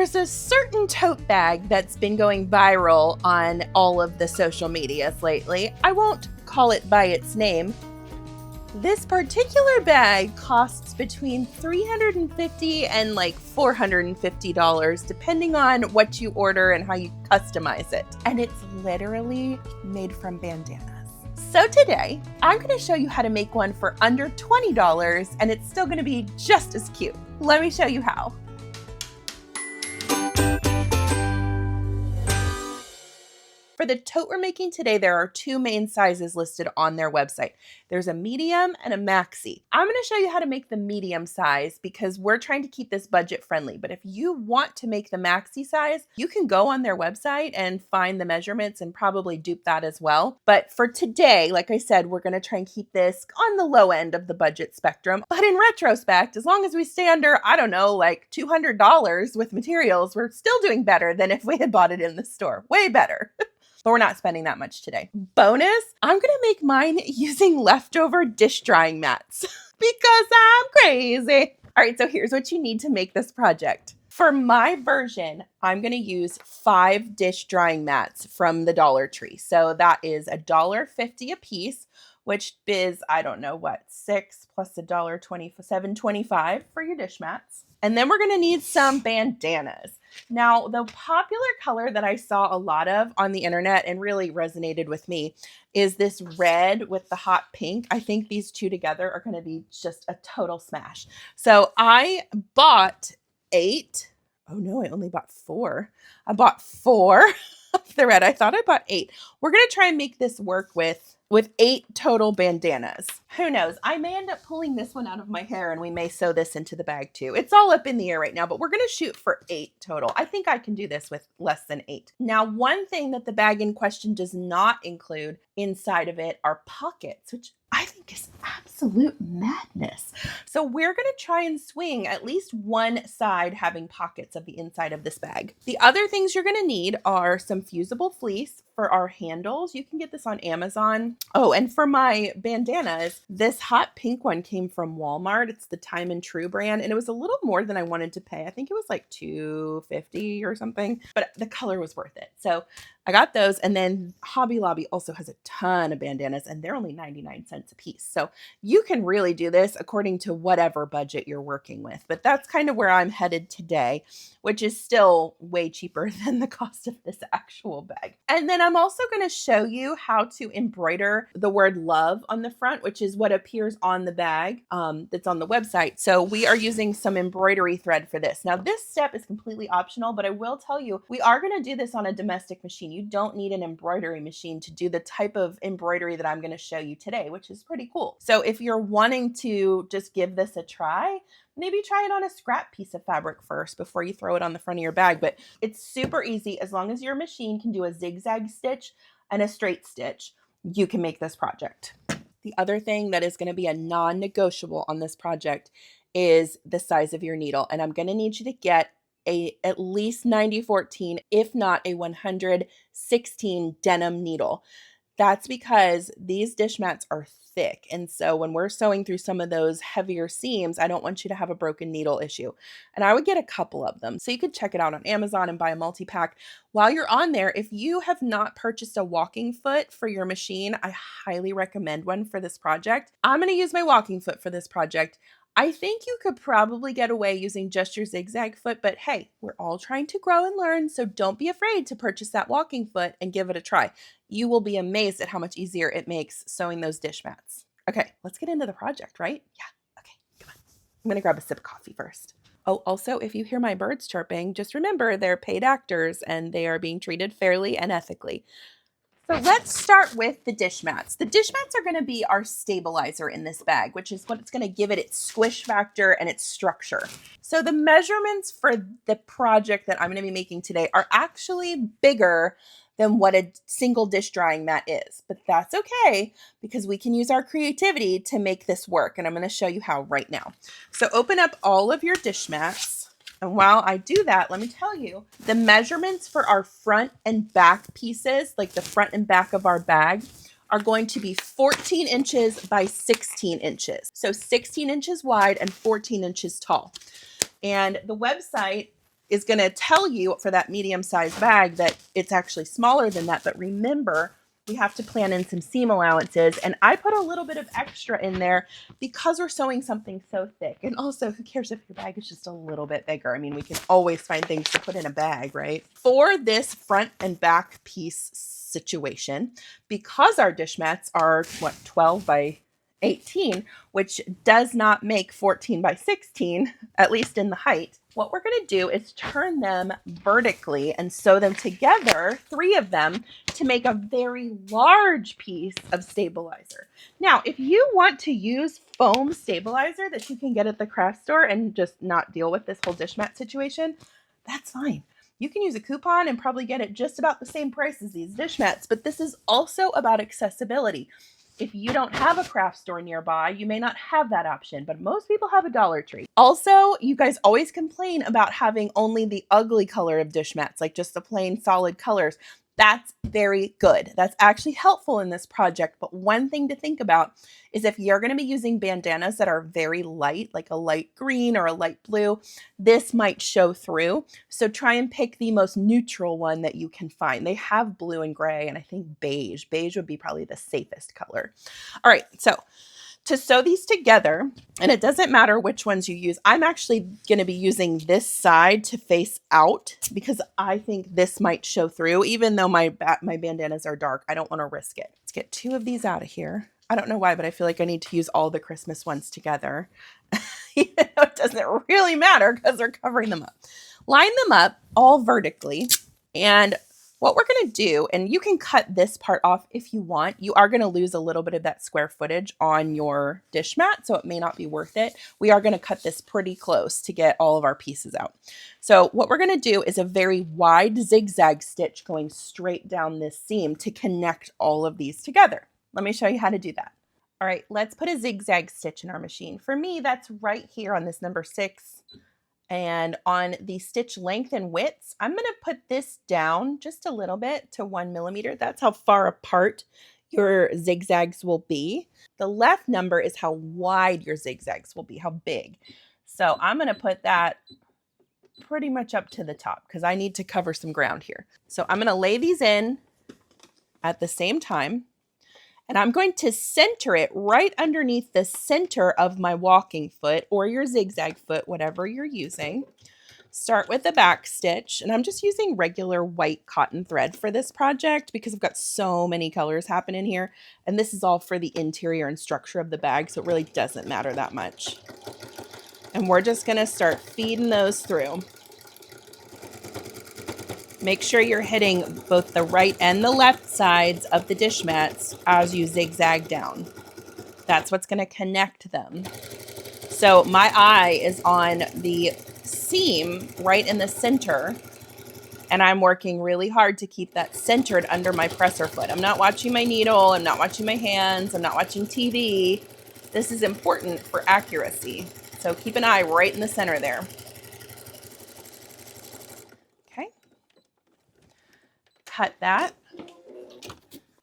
There's a certain tote bag that's been going viral on all of the social medias lately. I won't call it by its name. This particular bag costs between $350 and like $450, depending on what you order and how you customize it. And it's literally made from bandanas. So today, I'm going to show you how to make one for under $20, and it's still going to be just as cute. Let me show you how. For the tote we're making today, there are two main sizes listed on their website. There's a medium and a maxi. I'm going to show you how to make the medium size because we're trying to keep this budget friendly. But if you want to make the maxi size, you can go on their website and find the measurements and probably dupe that as well. But for today, like I said, we're going to try and keep this on the low end of the budget spectrum. But in retrospect, as long as we stay under, I don't know, like $200 with materials, we're still doing better than if we had bought it in the store. Way better. But we're not spending that much today. Bonus, I'm going to make mine using leftover dish drying mats because I'm crazy. All right, so here's what you need to make this project. For my version, I'm going to use 5 dish drying mats from the Dollar Tree. So that is $1.50 a piece, which is, I don't know what, 6 plus $1.20, $7.25 for your dish mats. And then we're going to need some bandanas. Now, the popular color that I saw a lot of on the internet and really resonated with me is this red with the hot pink. I think these two together are going to be just a total smash. So I bought 8. Oh no, I only bought 4. I bought 4 of the red. I thought I bought 8. We're going to try and make this work with 8 total bandanas. Who knows? I may end up pulling this one out of my hair and we may sew this into the bag too. It's all up in the air right now, but we're going to shoot for 8 total. I think I can do this with less than 8. Now, one thing that the bag in question does not include inside of it are pockets, which I think is absolute madness. So we're going to try and swing at least one side having pockets of the inside of this bag. The other things you're going to need are some fusible fleece for our handles. You can get this on Amazon. Oh, and for my bandanas, this hot pink one came from Walmart. It's the Time and True brand, and it was a little more than I wanted to pay. I think it was like $2.50 or something, but the color was worth it. So I got those, and then Hobby Lobby also has a ton of bandanas, and they're only 99 cents a piece. So you can really do this according to whatever budget you're working with, but that's kind of where I'm headed today, which is still way cheaper than the cost of this actual bag. And then I'm also going to show you how to embroider the word love on the front, which is what appears on the bag that's on the website. So we are using some embroidery thread for this. Now, this step is completely optional, but I will tell you, we are going to do this on a domestic machine. You don't need an embroidery machine to do the type of embroidery that I'm going to show you today, which is pretty cool. So if you're wanting to just give this a try, maybe try it on a scrap piece of fabric first before you throw it on the front of your bag. But it's super easy. As long as your machine can do a zigzag stitch and a straight stitch, you can make this project. The other thing that is going to be a non-negotiable on this project is the size of your needle. And I'm going to need you to get at least 90-14, if not a 116 denim needle. That's because these dish mats are thick. And so when we're sewing through some of those heavier seams, I don't want you to have a broken needle issue. And I would get a couple of them. So you could check it out on Amazon and buy a multi-pack. While you're on there, if you have not purchased a walking foot for your machine, I highly recommend one for this project. I'm going to use my walking foot for this project. I think you could probably get away using just your zigzag foot, but hey, we're all trying to grow and learn, so don't be afraid to purchase that walking foot and give it a try. You will be amazed at how much easier it makes sewing those dish mats. Okay, let's get into the project, right? Yeah, okay, come on. I'm gonna grab a sip of coffee first. Oh, also, if you hear my birds chirping, just remember they're paid actors and they are being treated fairly and ethically. So let's start with the dish mats. The dish mats are going to be our stabilizer in this bag, which is what it's going to give it its squish factor and its structure. So the measurements for the project that I'm going to be making today are actually bigger than what a single dish drying mat is. But that's okay because we can use our creativity to make this work. And I'm going to show you how right now. So open up all of your dish mats. And while I do that, let me tell you, the measurements for our front and back pieces, like the front and back of our bag, are going to be 14 inches by 16 inches. So 16 inches wide and 14 inches tall. And the website is going to tell you for that medium-sized bag that it's actually smaller than that. But remember, we have to plan in some seam allowances. And I put a little bit of extra in there because we're sewing something so thick. And also, who cares if your bag is just a little bit bigger? I mean, we can always find things to put in a bag, right? For this front and back piece situation, because our dish mats are, what, 12 by 18, which does not make 14 by 16, at least in the height. What we're going to do is turn them vertically and sew them together, 3 of them, to make a very large piece of stabilizer. Now, if you want to use foam stabilizer that you can get at the craft store and just not deal with this whole dish mat situation, that's fine. You can use a coupon and probably get it just about the same price as these dish mats, but this is also about accessibility. If you don't have a craft store nearby, you may not have that option, but most people have a Dollar Tree. Also, you guys always complain about having only the ugly color of dish mats, like just the plain solid colors. That's very good. That's actually helpful in this project. But one thing to think about is if you're going to be using bandanas that are very light, like a light green or a light blue, this might show through. So try and pick the most neutral one that you can find. They have blue and gray, and I think beige. Beige would be probably the safest color. All right, so to sew these together, and it doesn't matter which ones you use, I'm actually going to be using this side to face out because I think this might show through. Even though my bandanas are dark, I don't want to risk it. Let's get 2 of these out of here. I don't know why, but I feel like I need to use all the Christmas ones together. Even though it doesn't really matter because they're covering them up. Line them up all vertically, and what we're going to do, and you can cut this part off if you want. You are going to lose a little bit of that square footage on your dish mat, so it may not be worth it. We are going to cut this pretty close to get all of our pieces out. So what we're going to do is a very wide zigzag stitch going straight down this seam to connect all of these together. Let me show you how to do that. All right, let's put a zigzag stitch in our machine. For me, that's right here on this number 6. And on the stitch length and widths, I'm going to put this down just a little bit to 1 millimeter. That's how far apart your zigzags will be. The left number is how wide your zigzags will be, how big. So I'm going to put that pretty much up to the top because I need to cover some ground here. So I'm going to lay these in at the same time. And I'm going to center it right underneath the center of my walking foot or your zigzag foot, whatever you're using. Start with the back stitch, and I'm just using regular white cotton thread for this project because I've got so many colors happening here. And this is all for the interior and structure of the bag, so it really doesn't matter that much. And we're just going to start feeding those through. Make sure you're hitting both the right and the left sides of the dish mats as you zigzag down. That's what's going to connect them. So my eye is on the seam right in the center, and I'm working really hard to keep that centered under my presser foot. I'm not watching my needle. I'm not watching my hands. I'm not watching TV. This is important for accuracy. So keep an eye right in the center there. Cut that.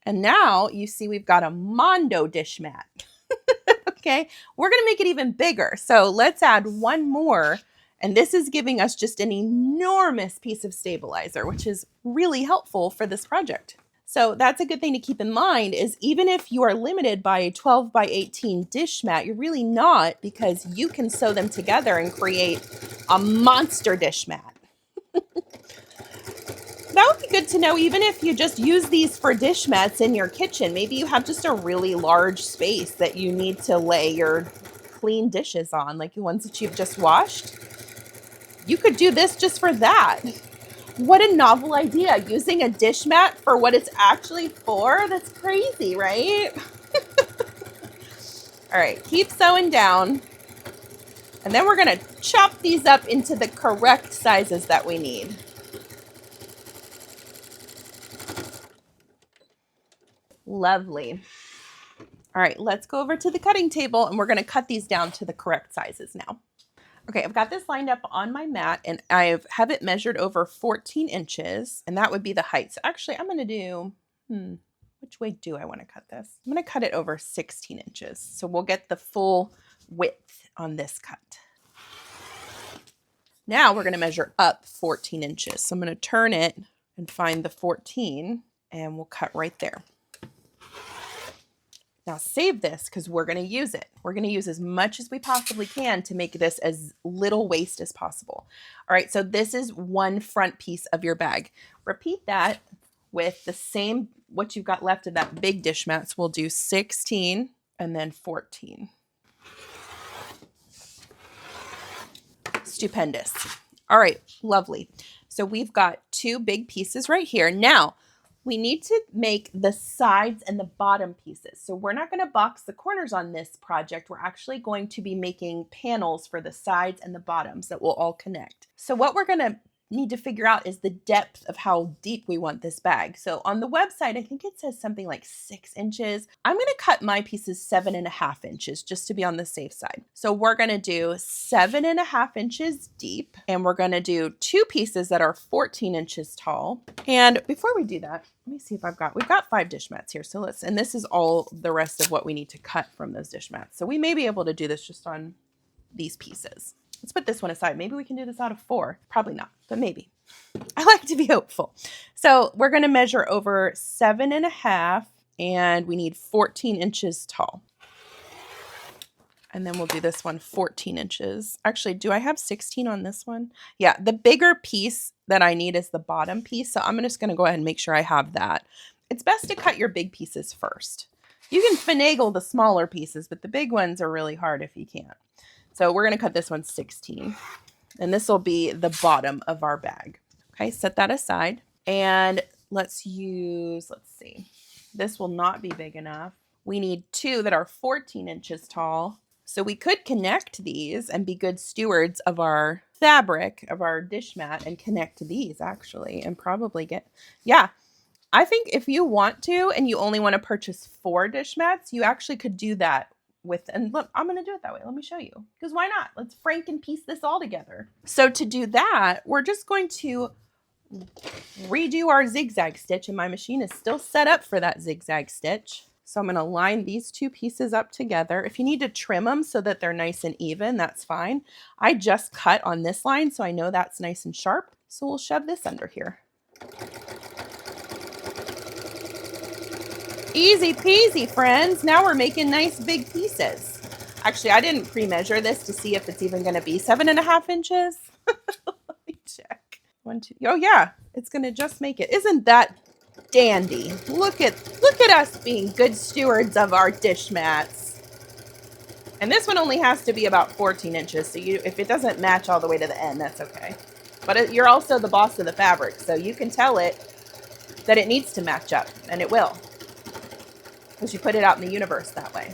And now you see we've got a Mondo dish mat. Okay, we're going to make it even bigger. So let's add one more. And this is giving us just an enormous piece of stabilizer, which is really helpful for this project. So that's a good thing to keep in mind is even if you are limited by a 12 by 18 dish mat, you're really not because you can sew them together and create a monster dish mat. That would be good to know even if you just use these for dish mats in your kitchen. Maybe you have just a really large space that you need to lay your clean dishes on, like the ones that you've just washed. You could do this just for that. What a novel idea, using a dish mat for what it's actually for. That's crazy, right? All right, keep sewing down. And then we're going to chop these up into the correct sizes that we need. Lovely. All right, let's go over to the cutting table and we're going to cut these down to the correct sizes now. Okay, I've got this lined up on my mat and I have it measured over 14 inches and that would be the height. So actually I'm going to do, which way do I want to cut this? I'm going to cut it over 16 inches. So we'll get the full width on this cut. Now we're going to measure up 14 inches. So I'm going to turn it and find the 14 and we'll cut right there. Now save this because we're going to use it. We're going to use as much as we possibly can to make this as little waste as possible. All right, so this is one front piece of your bag. Repeat that with the same, what you've got left of that big dish mat. So we'll do 16 and then 14. Stupendous. All right, lovely. So we've got two big pieces right here. Now, we need to make the sides and the bottom pieces. So we're not going to box the corners on this project. We're actually going to be making panels for the sides and the bottoms that will all connect. So what we're going to need to figure out is the depth of how deep we want this bag. So on the website, I think it says something like 6 inches. I'm going to cut my pieces 7.5 inches just to be on the safe side. So we're going to do 7.5 inches deep, and we're going to do 2 pieces that are 14 inches tall. And before we do that, let me see if we've got 5 dish mats here. So and this is all the rest of what we need to cut from those dish mats. So we may be able to do this just on these pieces. Let's put this one aside. Maybe we can do this out of 4. Probably not, but maybe. I like to be hopeful. So we're going to measure over 7.5, and we need 14 inches tall. And then we'll do this one 14 inches. Actually, do I have 16 on this one? Yeah, the bigger piece that I need is the bottom piece. So I'm just going to go ahead and make sure I have that. It's best to cut your big pieces first. You can finagle the smaller pieces, but the big ones are really hard if you can't. So we're going to cut this one 16, and this will be the bottom of our bag. Okay, set that aside, and let's see, this will not be big enough. We need 2 that are 14 inches tall. So we could connect these and be good stewards of our fabric, of our dish mat, and connect these actually, and probably I think if you want to, and you only want to purchase 4 dish mats, you actually could do that and look, I'm going to do it that way. Let me show you, because why not? Let's Franken piece this all together. So to do that, we're just going to redo our zigzag stitch, and my machine is still set up for that zigzag stitch. So I'm going to line these 2 pieces up together. If you need to trim them so that they're nice and even, that's fine. I just cut on this line, so I know that's nice and sharp. So we'll shove this under here. Easy peasy, friends. Now we're making nice big pieces. Actually, I didn't pre-measure this to see if it's even going to be 7.5 inches. Let me check. 1, 2. Oh yeah, it's going to just make it. Isn't that dandy? Look at us being good stewards of our dish mats. And this one only has to be about 14 inches. So if it doesn't match all the way to the end, that's okay. But you're also the boss of the fabric, so you can tell it that it needs to match up, and it will. Because you put it out in the universe that way.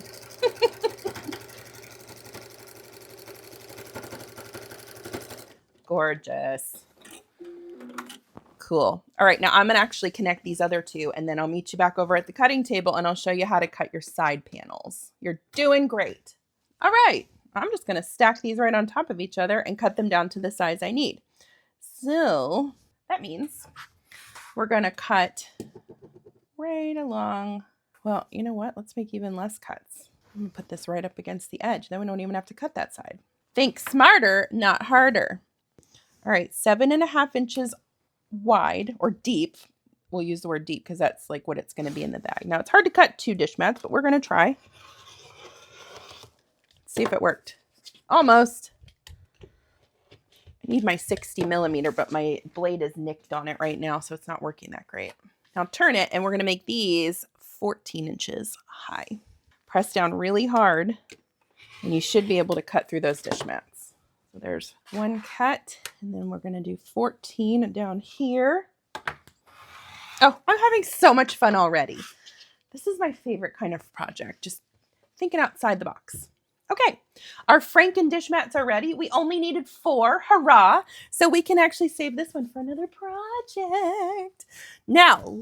Gorgeous. Cool. All right, now I'm going to actually connect these other 2, and then I'll meet you back over at the cutting table, and I'll show you how to cut your side panels. You're doing great. All right, I'm just going to stack these right on top of each other and cut them down to the size I need. So that means we're going to cut right along. Well, you know what? Let's make even less cuts. I'm going to put this right up against the edge. Then we don't even have to cut that side. Think smarter, not harder. All right, 7.5 inches wide or deep. We'll use the word deep because that's like what it's going to be in the bag. Now, it's hard to cut 2 dish mats, but we're going to try. See if it worked. Almost. I need my 60 millimeter, but my blade is nicked on it right now, so it's not working that great. Now turn it, and we're going to make these 14 inches high. Press down really hard, and you should be able to cut through those dish mats. So there's 1 cut, and then we're going to do 14 down here. Oh, I'm having so much fun already. This is my favorite kind of project, just thinking outside the box. Okay, our Franken dish mats are ready. We only needed 4, hurrah! So we can actually save this one for another project. Now,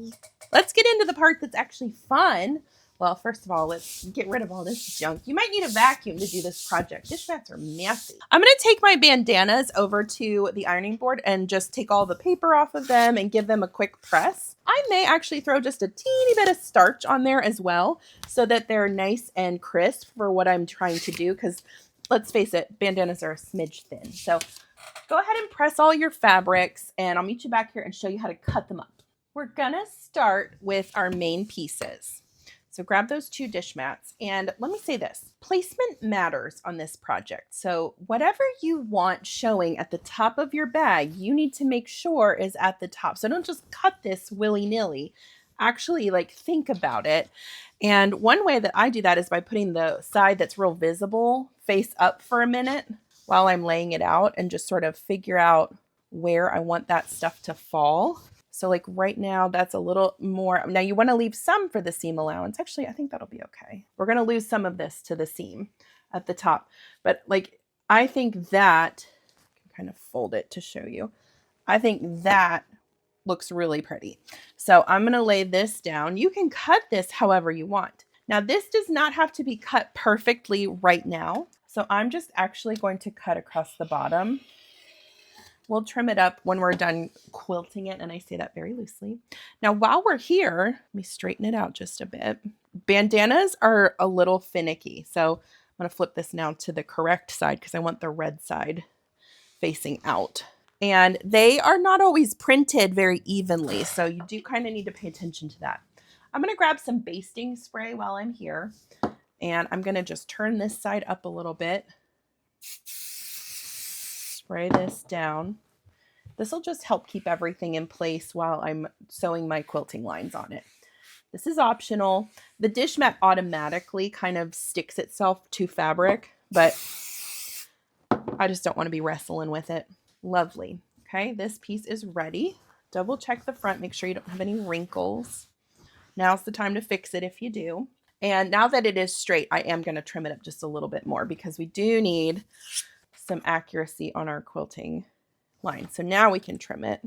let's get into the part that's actually fun. Well, first of all, let's get rid of all this junk. You might need a vacuum to do this project. Dish mats are messy. I'm going to take my bandanas over to the ironing board and just take all the paper off of them and give them a quick press. I may actually throw just a teeny bit of starch on there as well so that they're nice and crisp for what I'm trying to do, because let's face it, bandanas are a smidge thin. So Go ahead and press all your fabrics, and I'll meet you back here and show you how to cut them up. We're gonna start with our main pieces. So grab those 2 dish mats, and let me say this, placement matters on this project. So whatever you want showing at the top of your bag, you need to make sure is at the top. So don't just cut this willy-nilly. Actually, like, think about it. And one way that I do that is by putting the side that's real visible face up for a minute while I'm laying it out and just sort of figure out where I want that stuff to fall. So like right now, that's a little more. Now you want to leave some for the seam allowance. Actually, I think that'll be okay. We're going to lose some of this to the seam at the top. But like, I think that, I can kind of fold it to show you. I think that looks really pretty. So I'm going to lay this down. You can cut this however you want. Now this does not have to be cut perfectly right now. So I'm just actually going to cut across the bottom. We'll trim it up when we're done quilting it, and I say that very loosely. Now, while we're here, let me straighten it out just a bit. Bandanas are a little finicky, so I'm going to flip this now to the correct side because I want the red side facing out. And they are not always printed very evenly, so you do kind of need to pay attention to that. I'm going to grab some basting spray while I'm here, and I'm going to just turn this side up a little bit. Spray this down. This will just help keep everything in place while I'm sewing my quilting lines on it. This is optional. The dish mat automatically kind of sticks itself to fabric, but I just don't want to be wrestling with it. Lovely. Okay, this piece is ready. Double check the front, make sure you don't have any wrinkles. Now's the time to fix it if you do. And now that it is straight, I am going to trim it up just a little bit more because we do need some accuracy on our quilting line. So now we can trim it.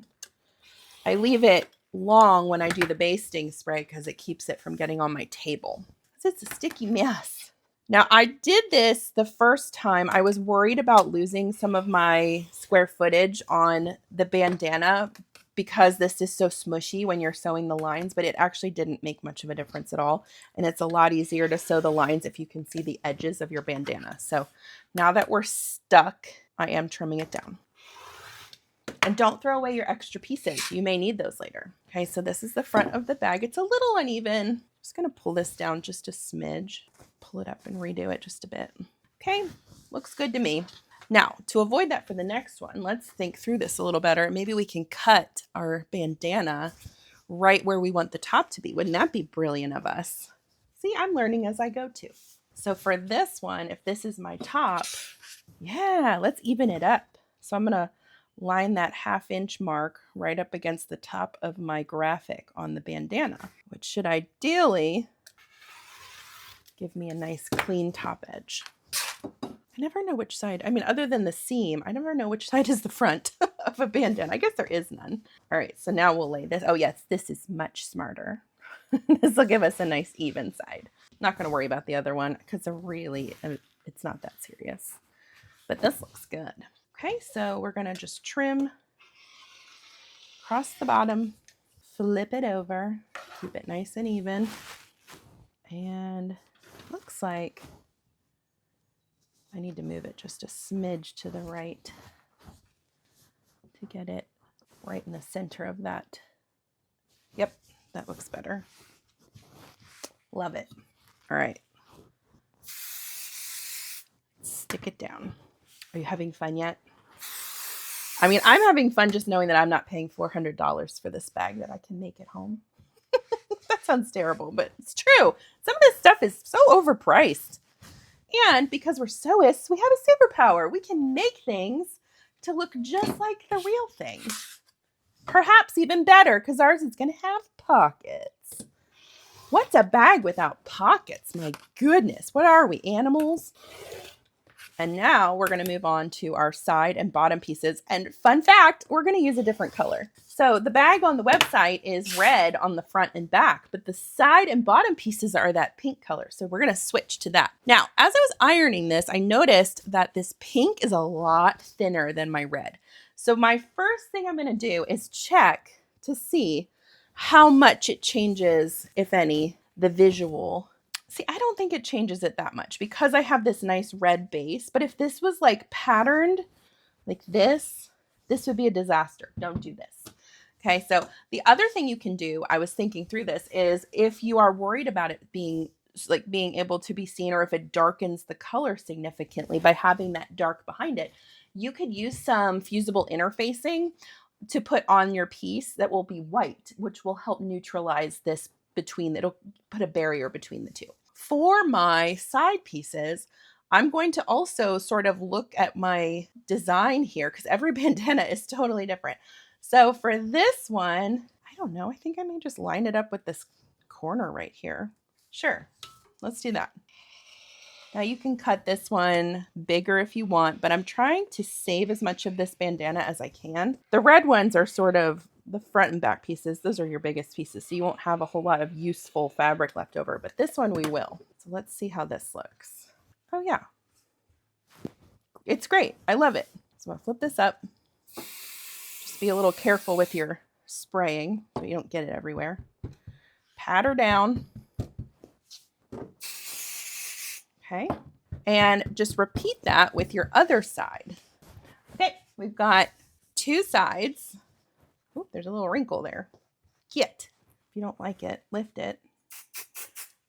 I leave it long when I do the basting spray because it keeps it from getting on my table. It's a sticky mess. Now I did this the first time. I was worried about losing some of my square footage on the bandana because this is so smushy when you're sewing the lines, but it actually didn't make much of a difference at all. And it's a lot easier to sew the lines if you can see the edges of your bandana. So now that we're stuck, I am trimming it down. And don't throw away your extra pieces. You may need those later. Okay, so this is the front of the bag. It's a little uneven. I'm just gonna pull this down just a smidge. Pull it up and redo it just a bit. Okay, looks good to me. Now, to avoid that for the next one, let's think through this a little better. Maybe we can cut our bandana right where we want the top to be. Wouldn't that be brilliant of us? See, I'm learning as I go too. So for this one, if this is my top, yeah, let's even it up. So I'm gonna line that 1/2 inch mark right up against the top of my graphic on the bandana, which should ideally give me a nice clean top edge. I never know which side, I mean, other than the seam, I never know which side is the front of a bandana. I guess there is none. All right, so now we'll lay this. Oh yes, this is much smarter. This will give us a nice even side. Not gonna worry about the other one because it's not that serious, but this looks good. Okay, so we're gonna just trim across the bottom, flip it over, keep it nice and even. And looks like I need to move it just a smidge to the right to get it right in the center of that. Yep, that looks better. Love it. All right. Stick it down. Are you having fun yet? I mean, I'm having fun just knowing that I'm not paying $400 for this bag, that I can make it home. That sounds terrible, but it's true. Some of this stuff is so overpriced. And because we're sewists, we have a superpower. We can make things to look just like the real thing. Perhaps even better, because ours is going to have pockets. What's a bag without pockets? My goodness, what are we, animals? And now we're going to move on to our side and bottom pieces. And fun fact, we're going to use a different color. So the bag on the website is red on the front and back, but the side and bottom pieces are that pink color. So we're going to switch to that. Now, as I was ironing this, I noticed that this pink is a lot thinner than my red. So my first thing I'm going to do is check to see how much it changes, if any, the visual. See, I don't think it changes it that much because I have this nice red base. But if this was like patterned, like this would be a disaster. Don't do this. Okay, so the other thing you can do, I was thinking through this, is if you are worried about it being able to be seen, or if it darkens the color significantly by having that dark behind it, you could use some fusible interfacing to put on your piece that will be white, which will help neutralize this it'll put a barrier between the two. For my side pieces, I'm going to also sort of look at my design here because every bandana is totally different. So for this one, I don't know, I think I may just line it up with this corner right here. Sure, let's do that. Now you can cut this one bigger if you want, but I'm trying to save as much of this bandana as I can. The red ones are sort of the front and back pieces. Those are your biggest pieces, so you won't have a whole lot of useful fabric left over, but this one we will. So let's see how this looks. Oh yeah, it's great. I love it. So I'll flip this up. Just be a little careful with your spraying so you don't get it everywhere. Pat her down. Okay, and just repeat that with your other side. Okay, we've got two sides. Oh, there's a little wrinkle there. If you don't like it, lift it,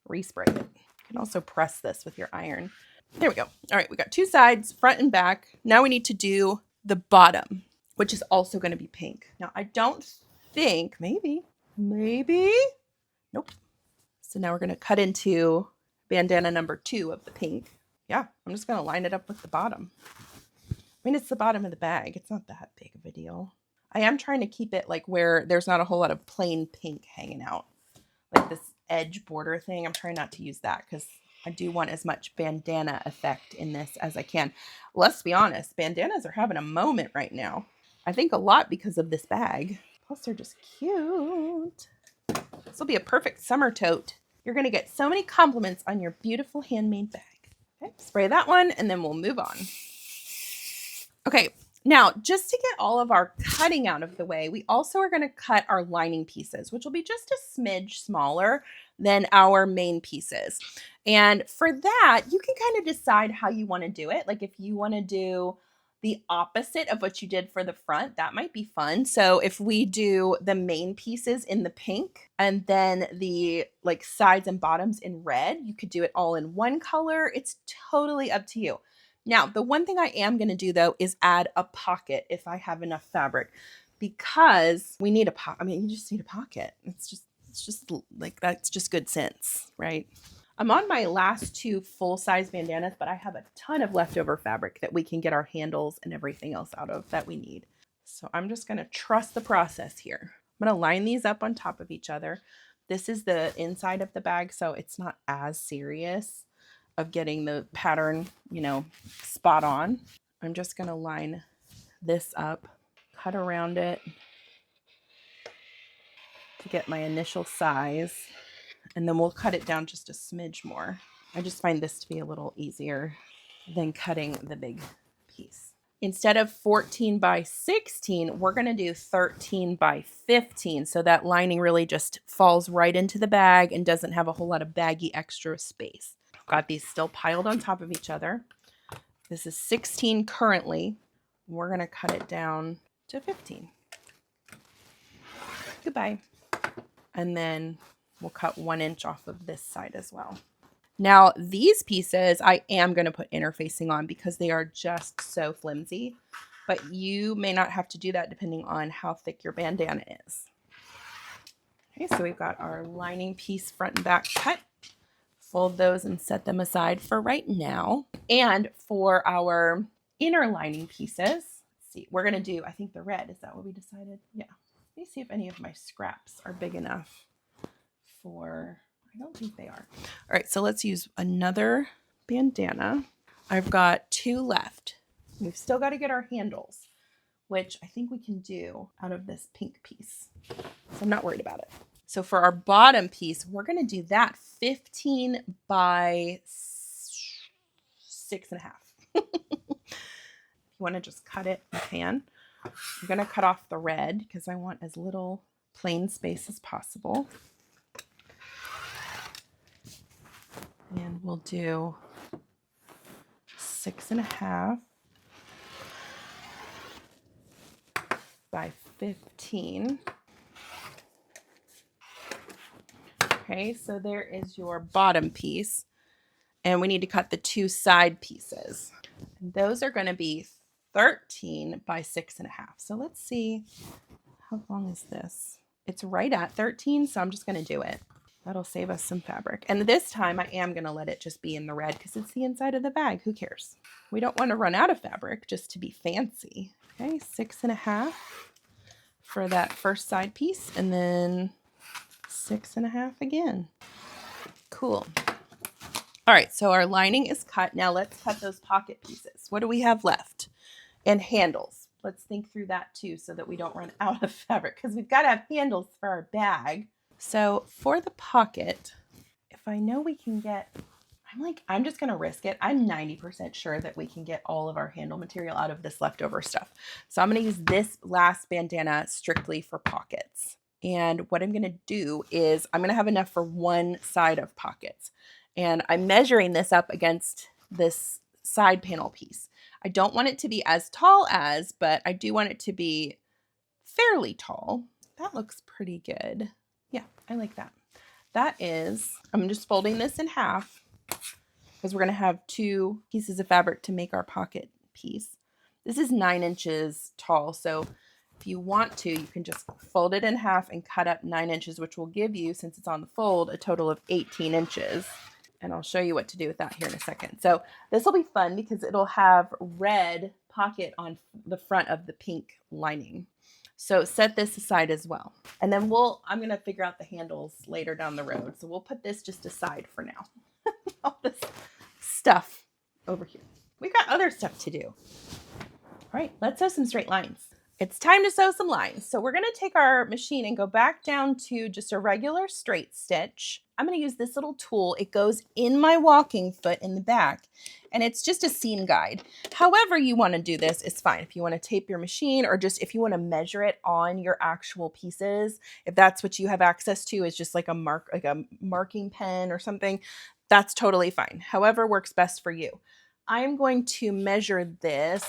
respray it. You can also press this with your iron. There we go. All right, we got two sides, front and back. Now we need to do the bottom, which is also going to be pink. Now I don't think, maybe, nope. So now we're going to cut into bandana number 2 of the pink. Yeah, I'm just going to line it up with the bottom. I mean, it's the bottom of the bag. It's not that big of a deal. I am trying to keep it like where there's not a whole lot of plain pink hanging out. Like this edge border thing. I'm trying not to use that because I do want as much bandana effect in this as I can. Let's be honest, bandanas are having a moment right now. I think a lot because of this bag. Plus they're just cute. This will be a perfect summer tote. You're going to get so many compliments on your beautiful handmade bag. Okay, spray that one and then we'll move on. Okay, now just to get all of our cutting out of the way, we also are going to cut our lining pieces, which will be just a smidge smaller than our main pieces. And for that, you can kind of decide how you want to do it. Like if you want to do the opposite of what you did for the front, that might be fun. So if we do the main pieces in the pink and then the like sides and bottoms in red, you could do it all in one color. It's totally up to you. Now, the one thing I am going to do though is add a pocket if I have enough fabric, because we need a pocket. I mean, you just need a pocket. It's just like, that's just good sense, right? I'm on my last 2 full-size bandanas, but I have a ton of leftover fabric that we can get our handles and everything else out of that we need. So I'm just going to trust the process here. I'm going to line these up on top of each other. This is the inside of the bag, so it's not as serious of getting the pattern, you know, spot on. I'm just going to line this up, cut around it to get my initial size. And then we'll cut it down just a smidge more. I just find this to be a little easier than cutting the big piece. Instead of 14 by 16, we're going to do 13 by 15. So that lining really just falls right into the bag and doesn't have a whole lot of baggy extra space. Got these still piled on top of each other. This is 16 currently. We're going to cut it down to 15. Goodbye. And then we'll cut 1 inch off of this side as well. Now these pieces I am going to put interfacing on because they are just so flimsy, but you may not have to do that depending on how thick your bandana is. Okay, so we've got our lining piece front and back cut. Fold those and set them aside for right now. And for our inner lining pieces, let's see, we're going to do, I think the red, is that what we decided? Yeah. Let me see if any of my scraps are big enough for, I don't think they are. All right, so let's use another bandana. I've got 2 left. We've still got to get our handles, which I think we can do out of this pink piece. So I'm not worried about it. So for our bottom piece, we're going to do that 15 by 6.5. If you want to just cut it, you can. I'm going to cut off the red because I want as little plain space as possible. And we'll do 6.5. by 15. Okay, so there is your bottom piece. And we need to cut the 2 side pieces. And those are going to be 13 by 6.5. So let's see, how long is this? It's right at 13, so I'm just going to do it. That'll save us some fabric. And this time I am going to let it just be in the red because it's the inside of the bag. Who cares? We don't want to run out of fabric just to be fancy. Okay, 6.5 for that first side piece, and then 6.5 again. Cool. All right, so our lining is cut. Now let's cut those pocket pieces. What do we have left? And handles. Let's think through that too so that we don't run out of fabric because we've got to have handles for our bag. So for the pocket, if I know we can get, I'm just going to risk it. I'm 90% sure that we can get all of our handle material out of this leftover stuff. So I'm going to use this last bandana strictly for pockets. And what I'm going to do is I'm going to have enough for one side of pockets. And I'm measuring this up against this side panel piece. I don't want it to be as tall as, but I do want it to be fairly tall. That looks pretty good. Yeah, I like that. That is, I'm just folding this in half because we're going to have 2 pieces of fabric to make our pocket piece. This is 9 inches tall. So if you want to, you can just fold it in half and cut up 9 inches, which will give you, since it's on the fold, a total of 18 inches. And I'll show you what to do with that here in a second. So this will be fun because it'll have red pocket on the front of the pink lining. So set this aside as well. And then I'm going to figure out the handles later down the road. So we'll put this just aside for now. All this stuff over here. We've got other stuff to do. All right, let's sew some straight lines. It's time to sew some lines. So we're going to take our machine and go back down to just a regular straight stitch. I'm going to use this little tool. It goes in my walking foot in the back, and it's just a seam guide. However you want to do this is fine. If you want to tape your machine, or just if you want to measure it on your actual pieces, if that's what you have access to, is just like a marking pen or something, that's totally fine. However works best for you. I'm going to measure this.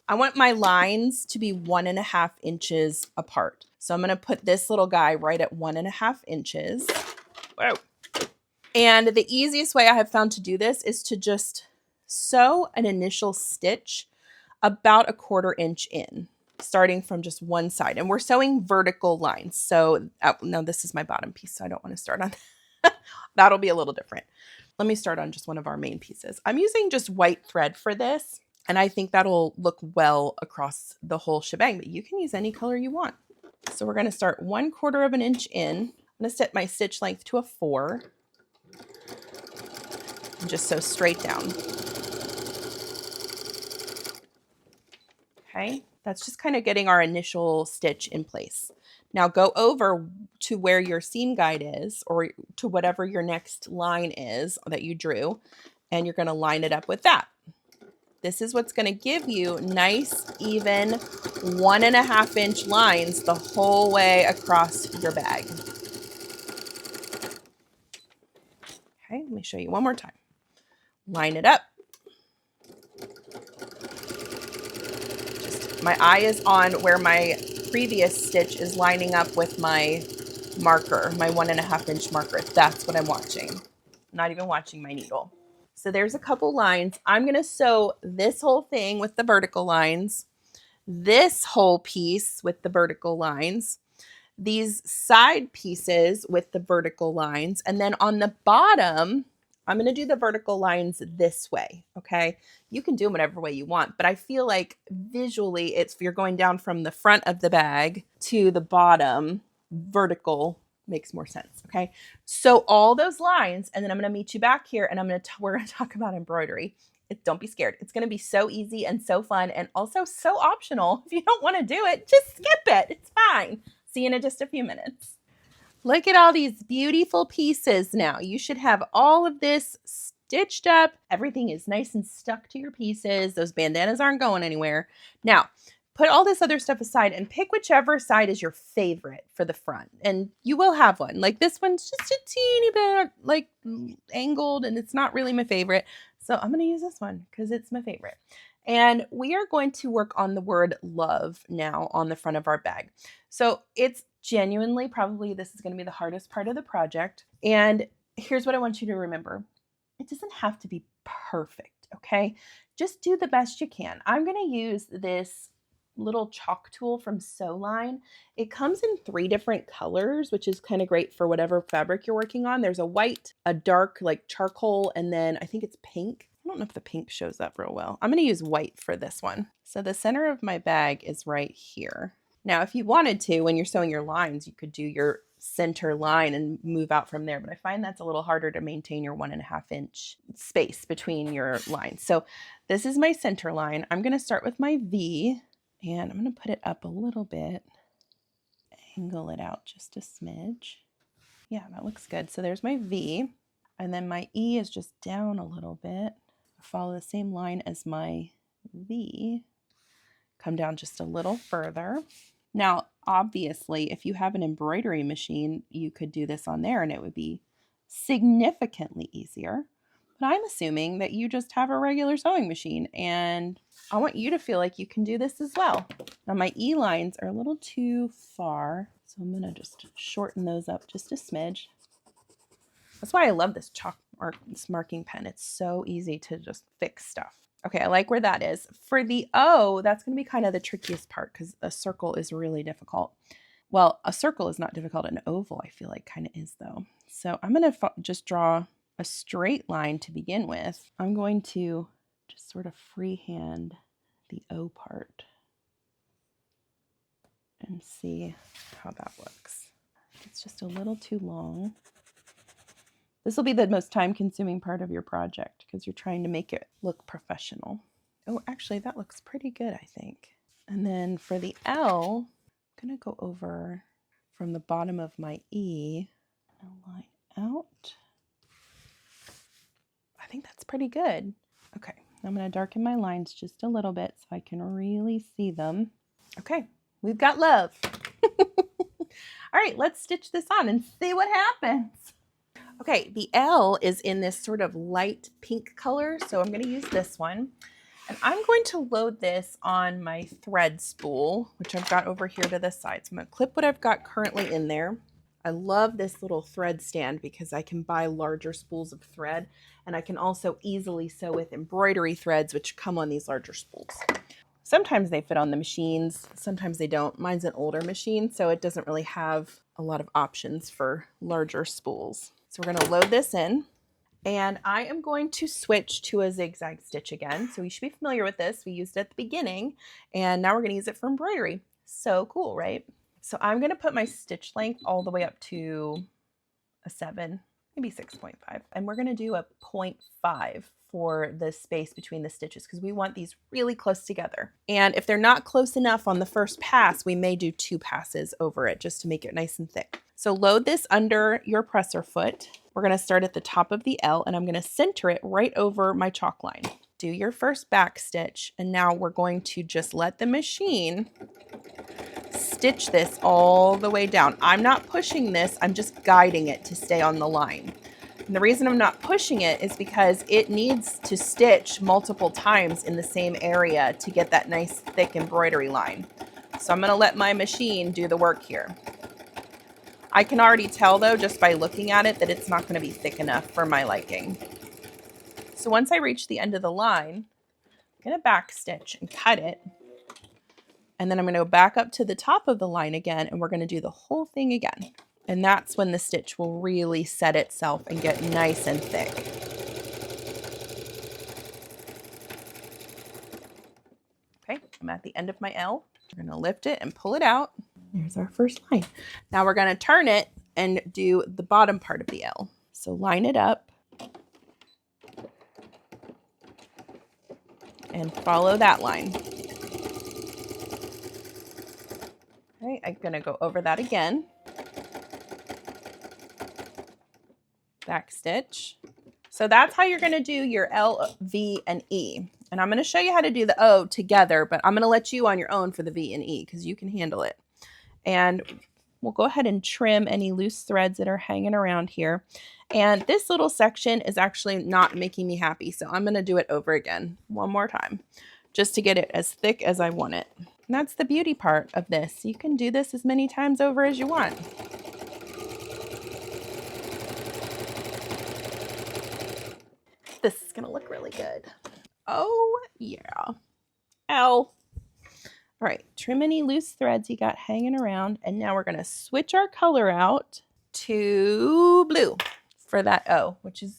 I want my lines to be 1.5 inches apart. So I'm going to put this little guy right at 1.5 inches. Whoa. And the easiest way I have found to do this is to just sew an initial stitch about 1/4 inch in, starting from just one side. And we're sewing vertical lines. So, no, this is my bottom piece, so I don't want to start on that. That'll be a little different. Let me start on just one of our main pieces. I'm using just white thread for this, and I think that'll look well across the whole shebang, but you can use any color you want. So we're going to start 1/4 inch in. I'm going to set my stitch length to a 4 and just sew straight down. Okay, that's just kind of getting our initial stitch in place. Now go over to where your seam guide is, or to whatever your next line is that you drew, and you're going to line it up with that. This is what's going to give you nice, even 1.5 inch lines the whole way across your bag. Okay, let me show you one more time. Line it up. My eye is on where my previous stitch is lining up with my marker, my 1.5 inch marker. That's what I'm watching. I'm not even watching my needle. So there's a couple lines. I'm going to sew this whole thing with the vertical lines, this whole piece with the vertical lines, these side pieces with the vertical lines, and then on the bottom, I'm going to do the vertical lines this way, okay? You can do them whatever way you want, but I feel like visually if you're going down from the front of the bag to the bottom, vertical makes more sense, okay? So all those lines, and then I'm going to meet you back here, and we're going to talk about embroidery. Don't be scared. It's going to be so easy and so fun, and also so optional. If you don't want to do it, just skip it. It's fine. See you in just a few minutes. Look at all these beautiful pieces now. You should have all of this stitched up. Everything is nice and stuck to your pieces. Those bandanas aren't going anywhere. Now, put all this other stuff aside and pick whichever side is your favorite for the front. And you will have one. Like this one's just a teeny bit like angled, and it's not really my favorite. So I'm going to use this one because it's my favorite. And we are going to work on the word love now on the front of our bag. So it's genuinely probably this is going to be the hardest part of the project. And here's what I want you to remember. It doesn't have to be perfect, okay? Just do the best you can. I'm going to use this little chalk tool from Sew Line. It comes in 3 different colors, which is kind of great for whatever fabric you're working on. There's a white, a dark like charcoal, and then I think it's pink. I don't know if the pink shows up real well. I'm going to use white for this one. So the center of my bag is right here. Now, if you wanted to, when you're sewing your lines, you could do your center line and move out from there. But I find that's a little harder to maintain your 1.5 inch space between your lines. So this is my center line. I'm going to start with my V and I'm going to put it up a little bit, angle it out just a smidge. Yeah, that looks good. So there's my V, and then my E is just down a little bit. Follow the same line as my V, come down just a little further. Now, obviously, if you have an embroidery machine, you could do this on there and it would be significantly easier. But I'm assuming that you just have a regular sewing machine, and I want you to feel like you can do this as well. Now, my E lines are a little too far, so I'm going to just shorten those up just a smidge. That's why I love this this marking pen. It's so easy to just fix stuff. Okay, I like where that is. For the O, that's going to be kind of the trickiest part because a circle is really difficult. Well, a circle is not difficult. An oval, I feel like, kind of is, though. So I'm going to just draw a straight line to begin with. I'm going to just sort of freehand the O part and see how that looks. It's just a little too long. This will be the most time-consuming part of your project because you're trying to make it look professional. Oh, actually, that looks pretty good, I think. And then for the L, I'm going to go over from the bottom of my E and line out. I think that's pretty good. Okay, I'm going to darken my lines just a little bit so I can really see them. Okay, we've got love. All right, let's stitch this on and see what happens. Okay, the L is in this sort of light pink color, so I'm going to use this one. And I'm going to load this on my thread spool, which I've got over here to the side. So I'm going to clip what I've got currently in there. I love this little thread stand because I can buy larger spools of thread, and I can also easily sew with embroidery threads, which come on these larger spools. Sometimes they fit on the machines, sometimes they don't. Mine's an older machine, so it doesn't really have a lot of options for larger spools. So we're going to load this in, and I am going to switch to a zigzag stitch again. So you should be familiar with this. We used it at the beginning, and now we're going to use it for embroidery. So cool, right? So I'm going to put my stitch length all the way up to a 7, maybe 6.5. And we're going to do a 0.5 for the space between the stitches because we want these really close together. And if they're not close enough on the first pass, we may do 2 passes over it just to make it nice and thick. So load this under your presser foot. We're going to start at the top of the L, and I'm going to center it right over my chalk line. Do your first back stitch, and now we're going to just let the machine stitch this all the way down. I'm not pushing this, I'm just guiding it to stay on the line. And the reason I'm not pushing it is because it needs to stitch multiple times in the same area to get that nice thick embroidery line. So I'm going to let my machine do the work here. I can already tell though, just by looking at it, that it's not going to be thick enough for my liking. So once I reach the end of the line, I'm going to back stitch and cut it. And then I'm going to go back up to the top of the line again, and we're going to do the whole thing again. And that's when the stitch will really set itself and get nice and thick. Okay, I'm at the end of my L. We're going to lift it and pull it out. There's our first line. Now we're going to turn it and do the bottom part of the L. So line it up and follow that line. Okay, I'm going to go over that again. Back stitch. So that's how you're going to do your L, V, and E. And I'm going to show you how to do the O together, but I'm going to let you on your own for the V and E because you can handle it. And we'll go ahead and trim any loose threads that are hanging around here. And this little section is actually not making me happy, so I'm going to do it over again one more time. just to get it as thick as I want it. And that's the beauty part of this. You can do this as many times over as you want. This is gonna look really good. Oh yeah. Ow. All right, trim any loose threads you got hanging around, and now we're gonna switch our color out to blue for that O, which is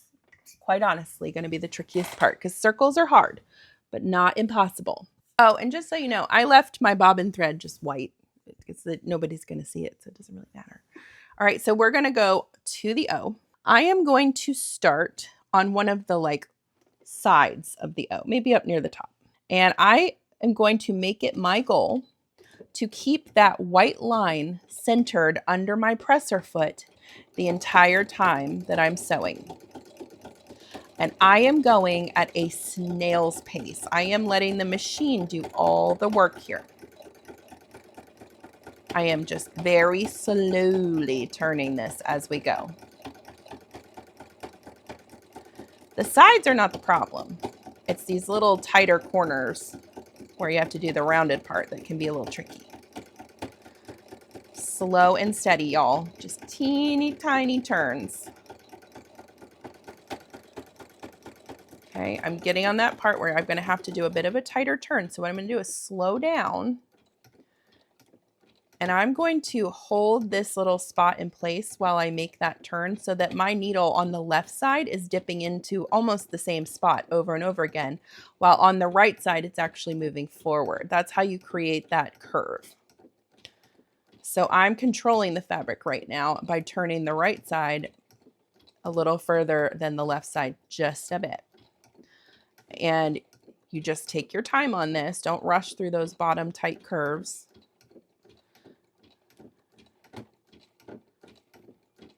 quite honestly gonna be the trickiest part because circles are hard, but not impossible. Oh, and just so you know, I left my bobbin thread just white because nobody's gonna see it, so it doesn't really matter. All right, so we're gonna go to the O. I am going to start on one of the sides of the O, maybe up near the top. And I am going to make it my goal to keep that white line centered under my presser foot the entire time that I'm sewing. And I am going at a snail's pace. I am letting the machine do all the work here. I am just very slowly turning this as we go. The sides are not the problem. It's these little tighter corners where you have to do the rounded part that can be a little tricky. Slow and steady, y'all. Just teeny tiny turns. Okay, I'm getting on that part where I'm going to have to do a bit of a tighter turn. So what I'm going to do is slow down. And I'm going to hold this little spot in place while I make that turn so that my needle on the left side is dipping into almost the same spot over and over again, while on the right side, it's actually moving forward. That's how you create that curve. So I'm controlling the fabric right now by turning the right side a little further than the left side, just a bit. And you just take your time on this. Don't rush through those bottom tight curves